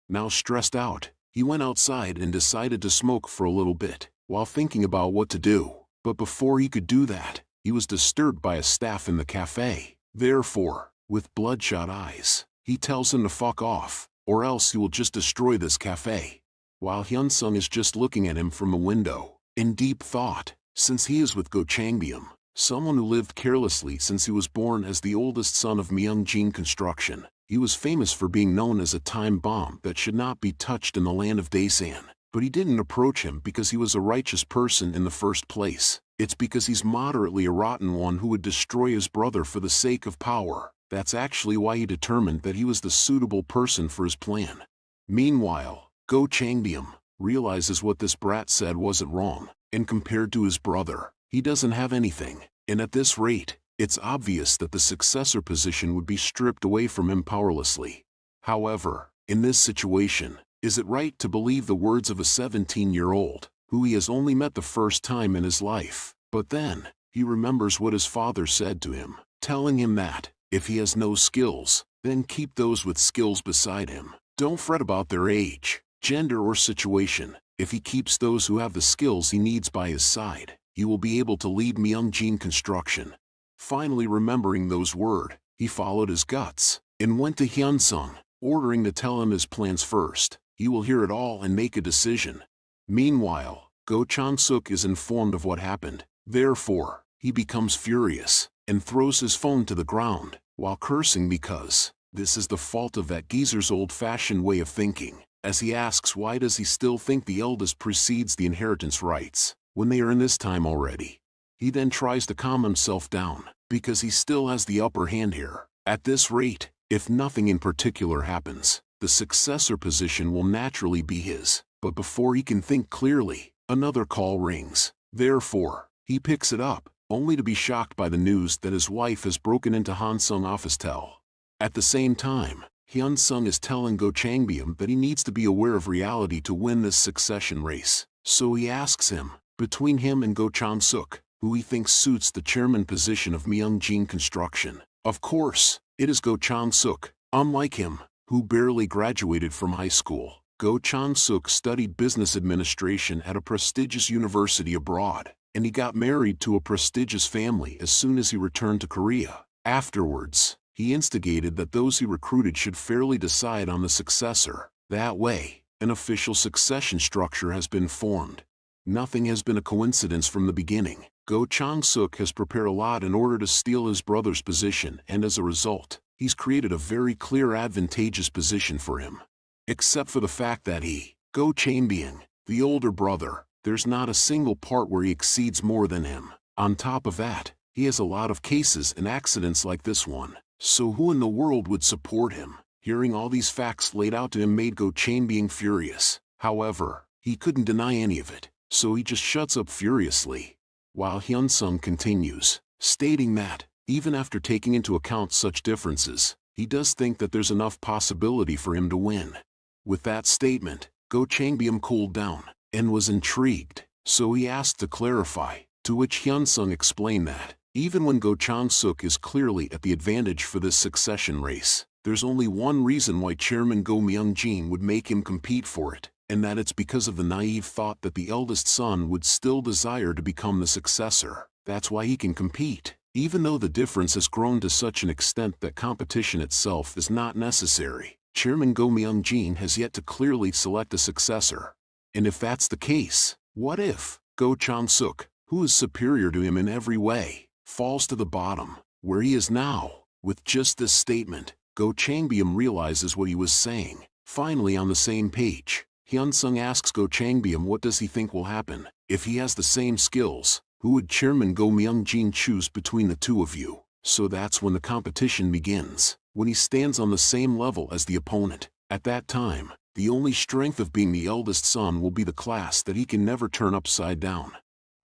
Now stressed out, he went outside and decided to smoke for a little bit, while thinking about what to do, but before he could do that, he was disturbed by a staff in the cafe. Therefore, with bloodshot eyes, he tells him to fuck off, or else he will just destroy this cafe. While Hyun-sung is just looking at him from a window, in deep thought, since he is with Go Changbyum, someone who lived carelessly since he was born as the oldest son of Myung-jin Construction. He was famous for being known as a time bomb that should not be touched in the land of Daesan, but he didn't approach him because he was a righteous person in the first place. It's because he's moderately a rotten one who would destroy his brother for the sake of power. That's actually why he determined that he was the suitable person for his plan. Meanwhile, Go Changbyum realizes what this brat said wasn't wrong, and compared to his brother, he doesn't have anything, and at this rate, it's obvious that the successor position would be stripped away from him powerlessly. However, in this situation, is it right to believe the words of a 17-year-old, who he has only met the first time in his life? But then, he remembers what his father said to him, telling him that, if he has no skills, then keep those with skills beside him. Don't fret about their age, gender or situation. If he keeps those who have the skills he needs by his side, he will be able to lead Myung-jin Construction. Finally remembering those words, he followed his guts, and went to Hyun-sung, ordering to tell him his plans first. He will hear it all and make a decision. Meanwhile, Go Chang-suk is informed of what happened. Therefore, he becomes furious, and throws his phone to the ground, while cursing because this is the fault of that geezer's old-fashioned way of thinking, as he asks why does he still think the eldest precedes the inheritance rights, when they are in this time already. He then tries to calm himself down, because he still has the upper hand here. At this rate, if nothing in particular happens, the successor position will naturally be his. But before he can think clearly, another call rings. Therefore, he picks it up, only to be shocked by the news that his wife has broken into Han-sung office tel. At the same time, Hyun-sung is telling Go Changbyum that he needs to be aware of reality to win this succession race. So he asks him, between him and Go Chang-suk, who he thinks suits the chairman position of Myung-jin Construction. Of course, it is Go Chang-suk. Unlike him, who barely graduated from high school, Go Chang-suk studied business administration at a prestigious university abroad, and he got married to a prestigious family as soon as he returned to Korea. Afterwards, he instigated that those he recruited should fairly decide on the successor. That way, an official succession structure has been formed. Nothing has been a coincidence from the beginning. Go Chang-suk has prepared a lot in order to steal his brother's position, and as a result, he's created a very clear advantageous position for him. Except for the fact that he, Go Changbyum, the older brother, there's not a single part where he exceeds more than him. On top of that, he has a lot of cases and accidents like this one. So who in the world would support him? Hearing all these facts laid out to him made Go Changbyum furious. However, he couldn't deny any of it, so he just shuts up furiously. While Hyun-sung continues, stating that, even after taking into account such differences, he does think that there's enough possibility for him to win. With that statement, Go Changbyum cooled down and was intrigued, so he asked to clarify, to which Hyunsung explained that, even when Go Chang-suk is clearly at the advantage for this succession race, there's only one reason why Chairman Go Myung-jin would make him compete for it, and that it's because of the naive thought that the eldest son would still desire to become the successor. That's why he can compete, even though the difference has grown to such an extent that competition itself is not necessary. Chairman Go Myung-jin has yet to clearly select a successor. And if that's the case, what if Go Chang-suk, who is superior to him in every way, falls to the bottom, where he is now? With just this statement, Go Changbyum realizes what he was saying. Finally on the same page, Hyunsung asks Go Changbyum what does he think will happen. If he has the same skills, who would Chairman Go Myung-jin choose between the two of you? So that's when the competition begins, when he stands on the same level as the opponent. At that time, the only strength of being the eldest son will be the class that he can never turn upside down.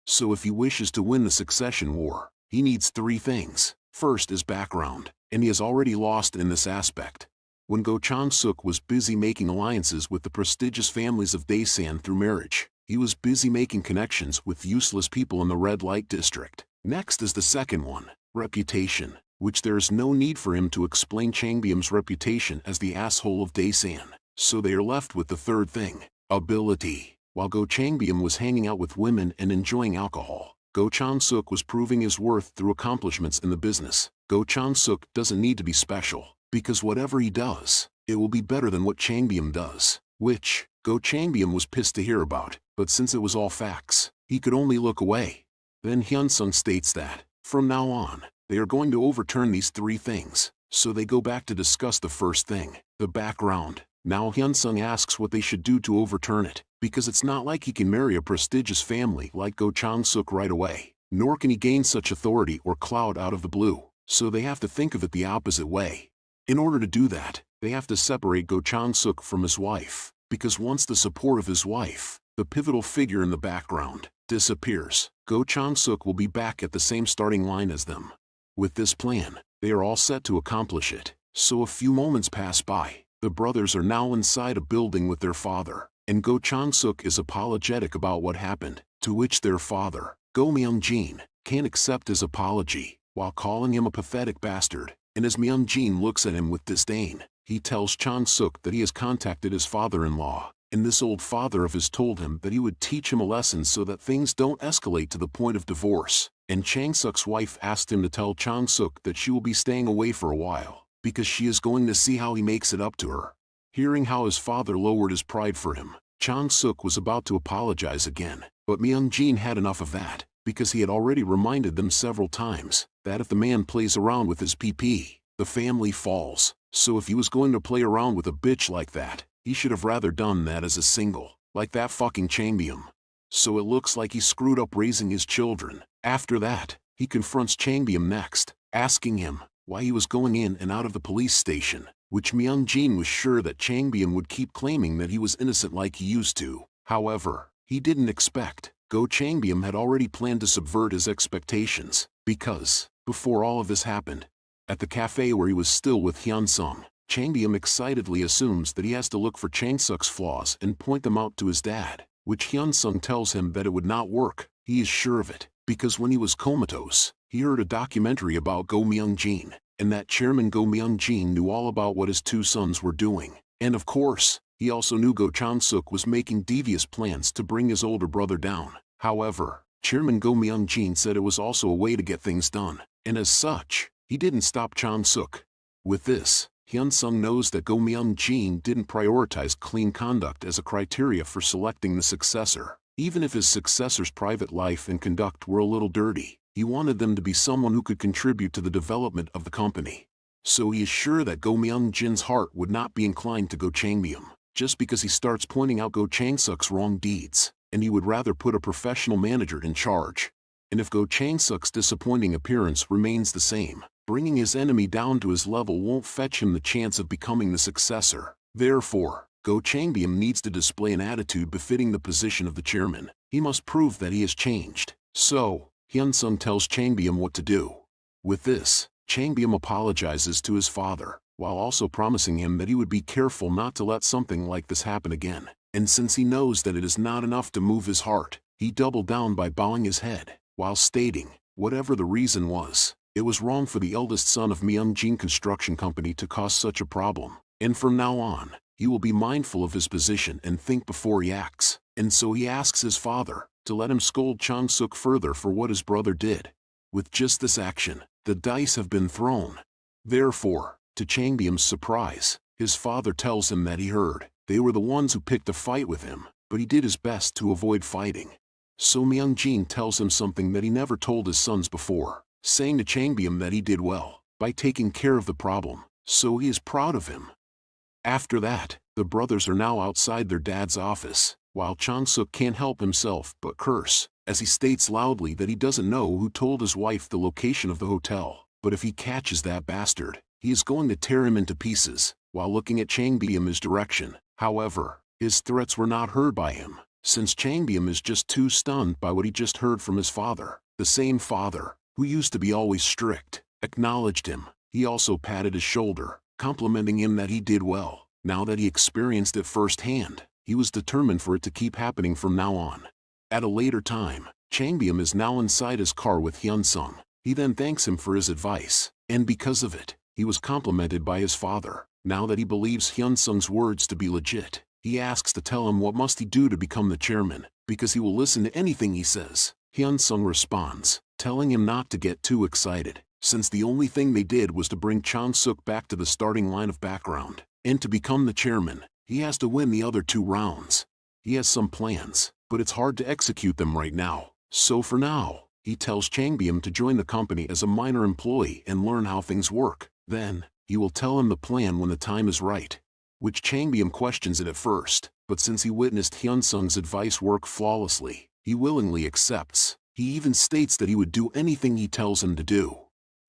So if he wishes to win the succession war, he needs three things. First is background, and he has already lost in this aspect. When Go Chang-suk was busy making alliances with the prestigious families of Daesan through marriage, he was busy making connections with useless people in the red light district. Next is the second one, reputation, which there is no need for him to explain Changbyum's reputation as the asshole of Daesan. So they are left with the third thing, ability. While Go Changbyum was hanging out with women and enjoying alcohol, Go Chang-suk was proving his worth through accomplishments in the business. Go Chang-suk doesn't need to be special, because whatever he does, it will be better than what Changbyum does, which Go Changbyum was pissed to hear about, but since it was all facts, he could only look away. Then Hyunsung states that, from now on, they are going to overturn these three things, so they go back to discuss the first thing, the background. Now Hyunsung asks what they should do to overturn it, because it's not like he can marry a prestigious family like Go Chang-suk right away, nor can he gain such authority or clout out of the blue, so they have to think of it the opposite way. In order to do that, they have to separate Go Chang-suk from his wife, because once the support of his wife, the pivotal figure in the background, disappears, Go Chang-suk will be back at the same starting line as them. With this plan, they are all set to accomplish it. So a few moments pass by. The brothers are now inside a building with their father, and Go Chang-suk is apologetic about what happened, to which their father, Go Myung-jin, can't accept his apology, while calling him a pathetic bastard. And as Myung-jin looks at him with disdain, he tells Chang-suk that he has contacted his father-in-law, and this old father of his told him that he would teach him a lesson so that things don't escalate to the point of divorce. And Chang-suk's wife asked him to tell Chang-suk that she will be staying away for a while, because she is going to see how he makes it up to her. Hearing how his father lowered his pride for him, Chang-suk was about to apologize again, but Myung-jin had enough of that, because he had already reminded them several times that if the man plays around with his PP, the family falls. So if he was going to play around with a bitch like that, he should have rather done that as a single, like that fucking Changbyum. So it looks like he screwed up raising his children. After that, he confronts Changbyum next, asking him why he was going in and out of the police station, which Myung-jin was sure that Changbyum would keep claiming that he was innocent like he used to. However, he didn't expect Go Changbyum had already planned to subvert his expectations, because, before all of this happened, at the cafe where he was still with Hyunsung, Changbyum excitedly assumes that he has to look for Chang-suk's flaws and point them out to his dad, which Hyunsung tells him that it would not work. He is sure of it, because when he was comatose, he heard a documentary about Go Myung-jin, and that Chairman Go Myung-jin knew all about what his two sons were doing. And of course, he also knew Go Chang-suk was making devious plans to bring his older brother down. However, Chairman Go Myung-jin said it was also a way to get things done, and as such, he didn't stop Chang-suk. With this, Hyunsung knows that Go Myung-jin didn't prioritize clean conduct as a criteria for selecting the successor. Even if his successor's private life and conduct were a little dirty, he wanted them to be someone who could contribute to the development of the company. So he is sure that Go Myung-jin's heart would not be inclined to Go Changbyum, just because he starts pointing out Go Chang-suk's wrong deeds, and he would rather put a professional manager in charge. And if Go Chang-suk's disappointing appearance remains the same, bringing his enemy down to his level won't fetch him the chance of becoming the successor. Therefore, Go Changbyum needs to display an attitude befitting the position of the chairman. He must prove that he has changed. So, Hyunsung tells Changbyum what to do. With this, Changbyum apologizes to his father, while also promising him that he would be careful not to let something like this happen again. And since he knows that it is not enough to move his heart, he doubled down by bowing his head, while stating, whatever the reason was, it was wrong for the eldest son of Myungjin Construction Company to cause such a problem, and from now on, he will be mindful of his position and think before he acts. And so he asks his father to let him scold Chang-suk further for what his brother did. With just this action, the dice have been thrown. Therefore, to Changbyum's surprise, his father tells him that he heard they were the ones who picked a fight with him, but he did his best to avoid fighting. So Myungjin tells him something that he never told his sons before, saying to Changbyum that he did well by taking care of the problem, so he is proud of him. After that, the brothers are now outside their dad's office, while Chang-suk can't help himself but curse, as he states loudly that he doesn't know who told his wife the location of the hotel, but if he catches that bastard, he is going to tear him into pieces, while looking at Changbyum's direction. However, his threats were not heard by him, since Changbyum is just too stunned by what he just heard from his father. The same father, who used to be always strict, acknowledged him. He also patted his shoulder, complimenting him that he did well. Now that he experienced it firsthand, he was determined for it to keep happening from now on. At a later time, Changbyum is now inside his car with Hyun-sung. He then thanks him for his advice, and because of it, he was complimented by his father. Now that he believes Hyun-sung's words to be legit, he asks to tell him what must he do to become the chairman, because he will listen to anything he says. Hyun-sung responds, telling him not to get too excited, since the only thing they did was to bring Chang-suk back to the starting line of background, and to become the chairman, he has to win the other 2 rounds. He has some plans, but it's hard to execute them right now. So for now, he tells Changbyum to join the company as a minor employee and learn how things work. Then, he will tell him the plan when the time is right. Which Changbyum questions it at first, but since he witnessed Hyun-sung's advice work flawlessly, he willingly accepts. He even states that he would do anything he tells him to do.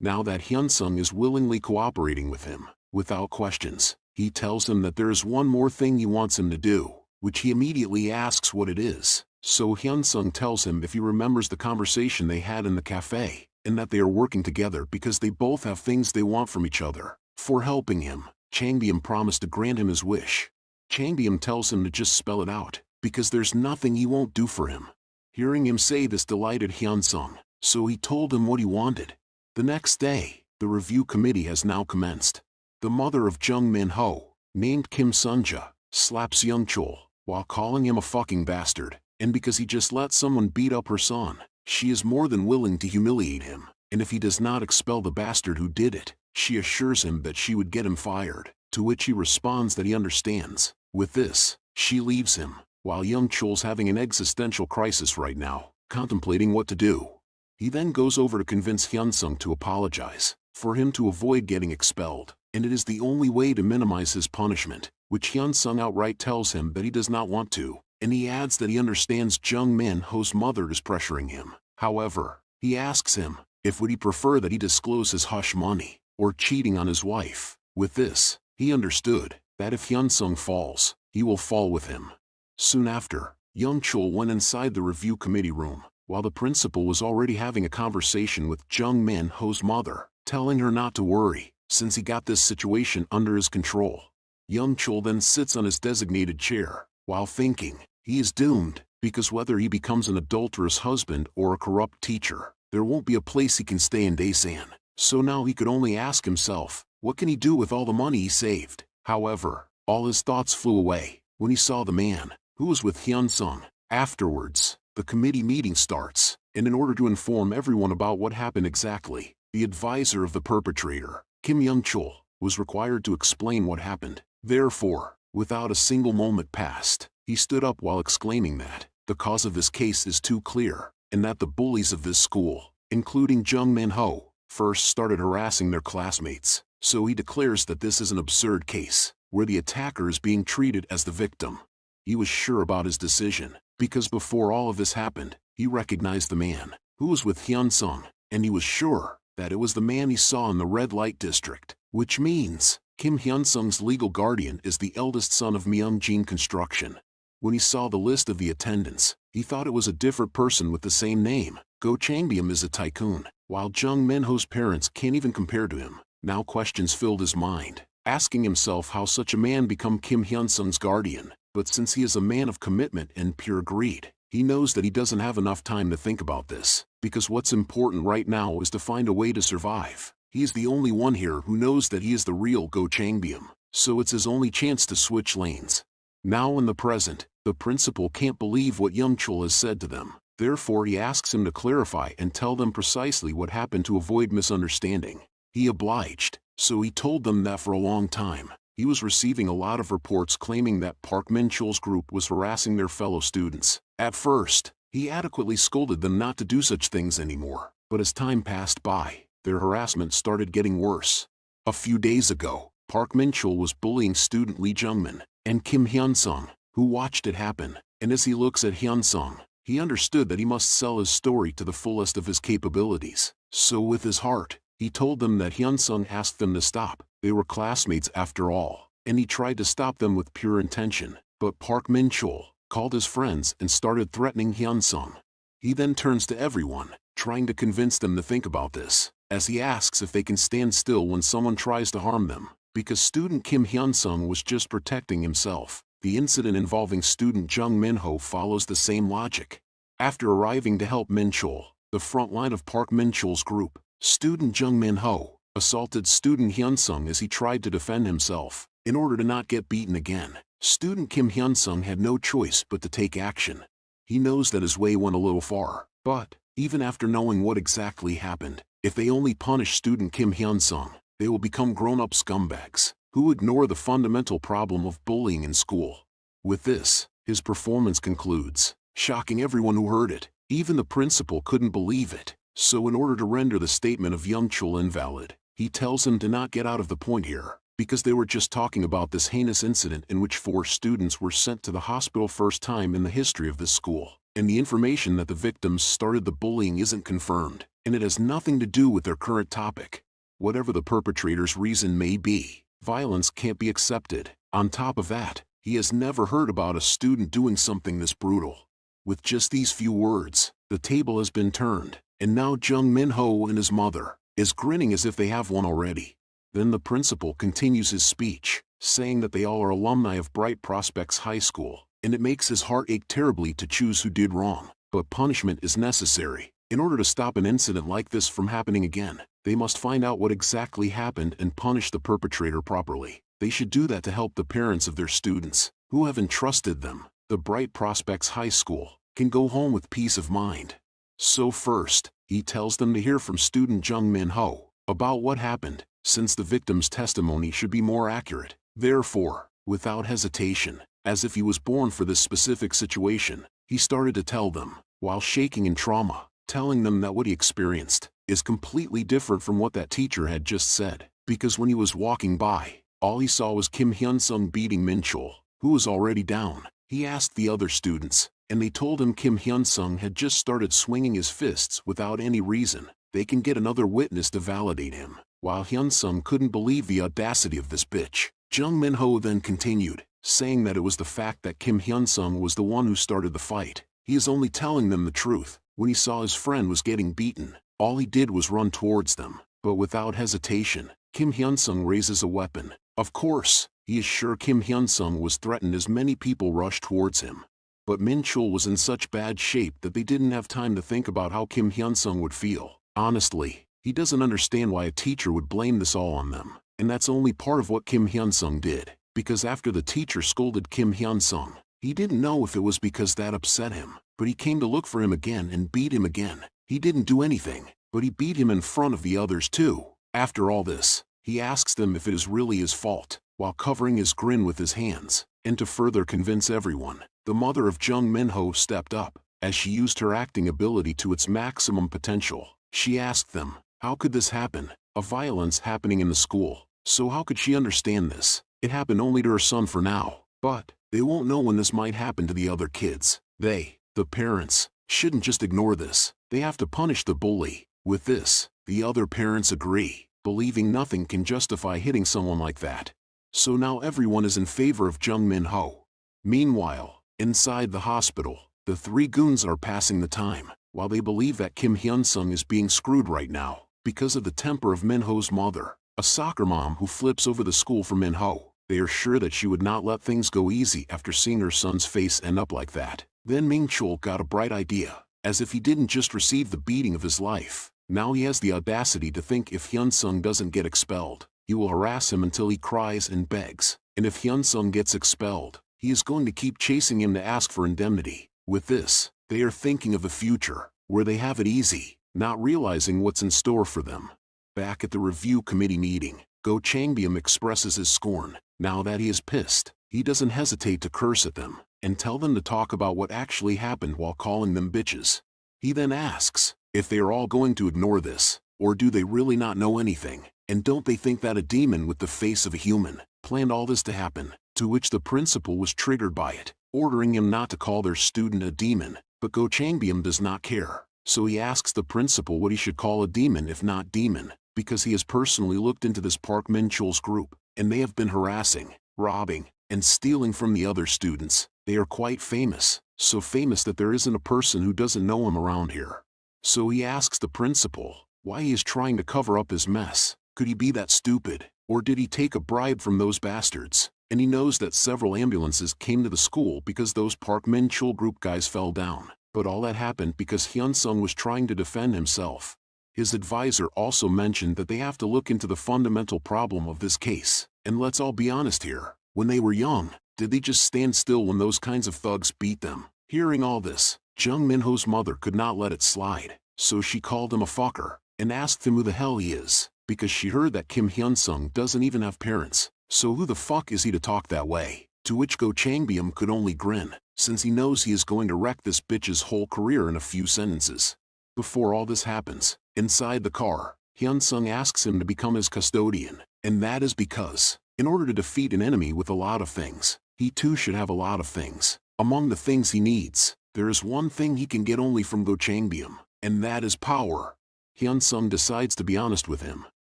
Now that Hyun-sung is willingly cooperating with him, without questions, he tells him that there is one more thing he wants him to do, which he immediately asks what it is. So Hyun-sung tells him if he remembers the conversation they had in the cafe, and that they are working together because they both have things they want from each other. For helping him, Changbyum promised to grant him his wish. Changbyum tells him to just spell it out, because there's nothing he won't do for him. Hearing him say this delighted Hyun-sung, so he told him what he wanted. The next day, the review committee has now commenced. The mother of Jung Min-ho, named Kim Sunja, slaps Young Chol, while calling him a fucking bastard, and because he just let someone beat up her son, she is more than willing to humiliate him, and if he does not expel the bastard who did it, she assures him that she would get him fired, to which he responds that he understands. With this, she leaves him, while Young Chol's having an existential crisis right now, contemplating what to do. He then goes over to convince Hyun-sung to apologize, for him to avoid getting expelled, and it is the only way to minimize his punishment, which Hyun-sung outright tells him that he does not want to, and he adds that he understands Jung Min-ho's mother is pressuring him. However, he asks him, if would he prefer that he disclose his hush money, or cheating on his wife. With this, he understood that if Hyun-sung falls, he will fall with him. Soon after, Young Chol went inside the review committee room, while the principal was already having a conversation with Jung Min-ho's mother, telling her not to worry, since he got this situation under his control. Young Chol then sits on his designated chair, while thinking, he is doomed, because whether he becomes an adulterous husband or a corrupt teacher, there won't be a place he can stay in Daesan. So now he could only ask himself, what can he do with all the money he saved? However, all his thoughts flew away when he saw the man, who was with Hyun-sung. Afterwards, the committee meeting starts, and in order to inform everyone about what happened exactly, the advisor of the perpetrator, Kim Young-chol, was required to explain what happened. Therefore, without a single moment passed, he stood up while exclaiming that the cause of this case is too clear, and that the bullies of this school, including Jung Min-ho, first started harassing their classmates. So he declares that this is an absurd case, where the attacker is being treated as the victim. He was sure about his decision, because before all of this happened, he recognized the man, who was with Hyun-sung, and he was sure that it was the man he saw in the red light district, which means Kim Hyun-sung's legal guardian is the eldest son of Myungjin Construction. When he saw the list of the attendants, he thought it was a different person with the same name. Go Changbyum is a tycoon, while Jung Min-ho's parents can't even compare to him. Now questions filled his mind. asking himself how such a man become Kim Hyun-sung's guardian. But since he is a man of commitment and pure greed, he knows that he doesn't have enough time to think about this, because what's important right now is to find a way to survive. He is the only one here who knows that he is the real Go Changbyeom, so it's his only chance to switch lanes. Now in the present, the principal can't believe what Young Chul has said to them. Therefore he asks him to clarify and tell them precisely what happened to avoid misunderstanding. He obliged, so he told them that for a long time, he was receiving a lot of reports claiming that Park Min-chul's group was harassing their fellow students. At first, he adequately scolded them not to do such things anymore, but as time passed by, their harassment started getting worse. A few days ago, Park Min-chul was bullying student Lee Jungmin and Kim Hyun-sung, who watched it happen, and as he looks at Hyun-sung, he understood that he must sell his story to the fullest of his capabilities. So with his heart, he told them that Hyun-sung asked them to stop. They were classmates after all, and he tried to stop them with pure intention. But Park Min-chul called his friends and started threatening Hyun-sung. He then turns to everyone, trying to convince them to think about this, as he asks if they can stand still when someone tries to harm them, because student Kim Hyun-sung was just protecting himself. The incident involving student Jung Min-ho follows the same logic. After arriving to help Min-chul, the front line of Park Min-chul's group, student Jung Min-ho assaulted student Hyun-sung as he tried to defend himself. In order to not get beaten again, student Kim Hyun-sung had no choice but to take action. He knows that his way went a little far, but even after knowing what exactly happened, if they only punish student Kim Hyun-sung, they will become grown-up scumbags who ignore the fundamental problem of bullying in school. With this, his performance concludes, shocking everyone who heard it. Even the principal couldn't believe it. So in order to render the statement of Young Chul invalid, he tells him to not get out of the point here, because they were just talking about this heinous incident in which 4 students were sent to the hospital first time in the history of this school, and the information that the victims started the bullying isn't confirmed, and it has nothing to do with their current topic. Whatever the perpetrator's reason may be, violence can't be accepted. On top of that, he has never heard about a student doing something this brutal. With just these few words, the table has been turned, and now Jung Min-ho and his mother is grinning as if they have won already. Then the principal continues his speech, saying that they all are alumni of Bright Prospects High School, and it makes his heart ache terribly to choose who did wrong. But punishment is necessary. In order to stop an incident like this from happening again, they must find out what exactly happened and punish the perpetrator properly. They should do that to help the parents of their students, who have entrusted them. The Bright Prospects High School can go home with peace of mind. So first, he tells them to hear from student Jung Min-ho about what happened, since the victim's testimony should be more accurate. Therefore, without hesitation, as if he was born for this specific situation, he started to tell them, while shaking in trauma, telling them that what he experienced is completely different from what that teacher had just said, because when he was walking by, all he saw was Kim Hyun-sung beating Min-chul, who was already down. He asked the other students, and they told him Kim Hyun-sung had just started swinging his fists without any reason. They can get another witness to validate him. While Hyun-sung couldn't believe the audacity of this bitch, Jung Min-ho then continued, saying that it was the fact that Kim Hyun-sung was the one who started the fight. He is only telling them the truth. When he saw his friend was getting beaten, all he did was run towards them. But without hesitation, Kim Hyun-sung raises a weapon. Of course, he is sure Kim Hyun-sung was threatened as many people rushed towards him. But Min-chul was in such bad shape that they didn't have time to think about how Kim Hyun-sung would feel. Honestly, he doesn't understand why a teacher would blame this all on them. And that's only part of what Kim Hyun-sung did, because after the teacher scolded Kim Hyun-sung, he didn't know if it was because that upset him, but he came to look for him again and beat him again. He didn't do anything, but he beat him in front of the others too. After all this, he asks them if it is really his fault, while covering his grin with his hands. And to further convince everyone, the mother of Jung Min-ho stepped up, as she used her acting ability to its maximum potential. She asked them, how could this happen? A violence happening in the school. So how could she understand this? It happened only to her son for now. But they won't know when this might happen to the other kids. They, the parents, shouldn't just ignore this. They have to punish the bully. With this, the other parents agree, believing nothing can justify hitting someone like that. So now everyone is in favor of Jung Min-ho. Meanwhile, inside the hospital, the 3 goons are passing the time, while they believe that Kim Hyun-sung is being screwed right now, because of the temper of Min-ho's mother. a soccer mom who flips over the school for Manhwa. They are sure that she would not let things go easy after seeing her son's face end up like that. Then Ming-chul got a bright idea. As if he didn't just receive the beating of his life, now he has the audacity to think if Hyun-sung doesn't get expelled, he will harass him until he cries and begs. And if Hyun-sung gets expelled, he is going to keep chasing him to ask for indemnity. With this, they are thinking of the future, where they have it easy, not realizing what's in store for them. Back at the review committee meeting, Go Changbyeom expresses his scorn. Now that he is pissed, he doesn't hesitate to curse at them and tell them to talk about what actually happened while calling them bitches. He then asks if they are all going to ignore this, or do they really not know anything, and don't they think that a demon with the face of a human planned all this to happen, to which the principal was triggered by it, ordering him not to call their student a demon, but Go Changbyeom does not care, so he asks the principal what he should call a demon if not demon, because he has personally looked into this Park Min-chul's group, and they have been harassing, robbing, and stealing from the other students. They are quite famous, so famous that there isn't a person who doesn't know him around here. So he asks the principal why he is trying to cover up his mess. Could he be that stupid, or did he take a bribe from those bastards? And he knows that several ambulances came to the school because those Park Min-chul group guys fell down, but all that happened because Hyun-sung was trying to defend himself. His advisor also mentioned that they have to look into the fundamental problem of this case. And let's all be honest here, when they were young, did they just stand still when those kinds of thugs beat them? Hearing all this, Jung Minho's mother could not let it slide, so she called him a fucker, and asked him who the hell he is, because she heard that Kim Hyun-sung doesn't even have parents, so who the fuck is he to talk that way? To which Go Changbyeom could only grin, since he knows he is going to wreck this bitch's whole career in a few sentences. Before all this happens, inside the car, Hyun-sung asks him to become his custodian, and that is because, in order to defeat an enemy with a lot of things, he too should have a lot of things. Among the things he needs, there is one thing he can get only from Go Changbyeom, and that is power. Hyun-sung decides to be honest with him,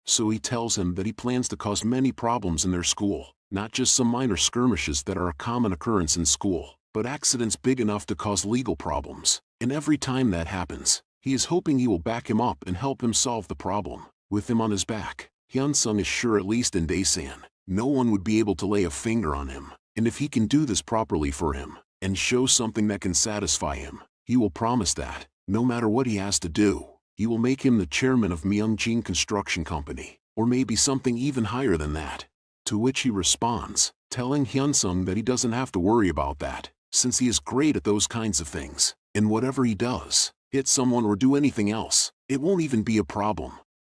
so he tells him that he plans to cause many problems in their school, not just some minor skirmishes that are a common occurrence in school, but accidents big enough to cause legal problems, and every time that happens, he is hoping he will back him up and help him solve the problem. With him on his back, Hyun-sung is sure at least in Daesan, no one would be able to lay a finger on him, and if he can do this properly for him, and show something that can satisfy him, he will promise that, no matter what he has to do, he will make him the chairman of Myeongjin Construction Company, or maybe something even higher than that. To which he responds, telling Hyun-sung that he doesn't have to worry about that, since he is great at those kinds of things, and whatever he does, hit someone or do anything else, it won't even be a problem.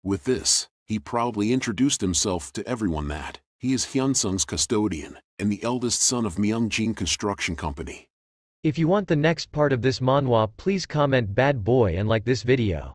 With this, he proudly introduced himself to everyone that he is Hyun-sung's custodian, and the eldest son of Myeongjin Construction Company. If you want the next part of this manhwa, please comment bad boy and like this video.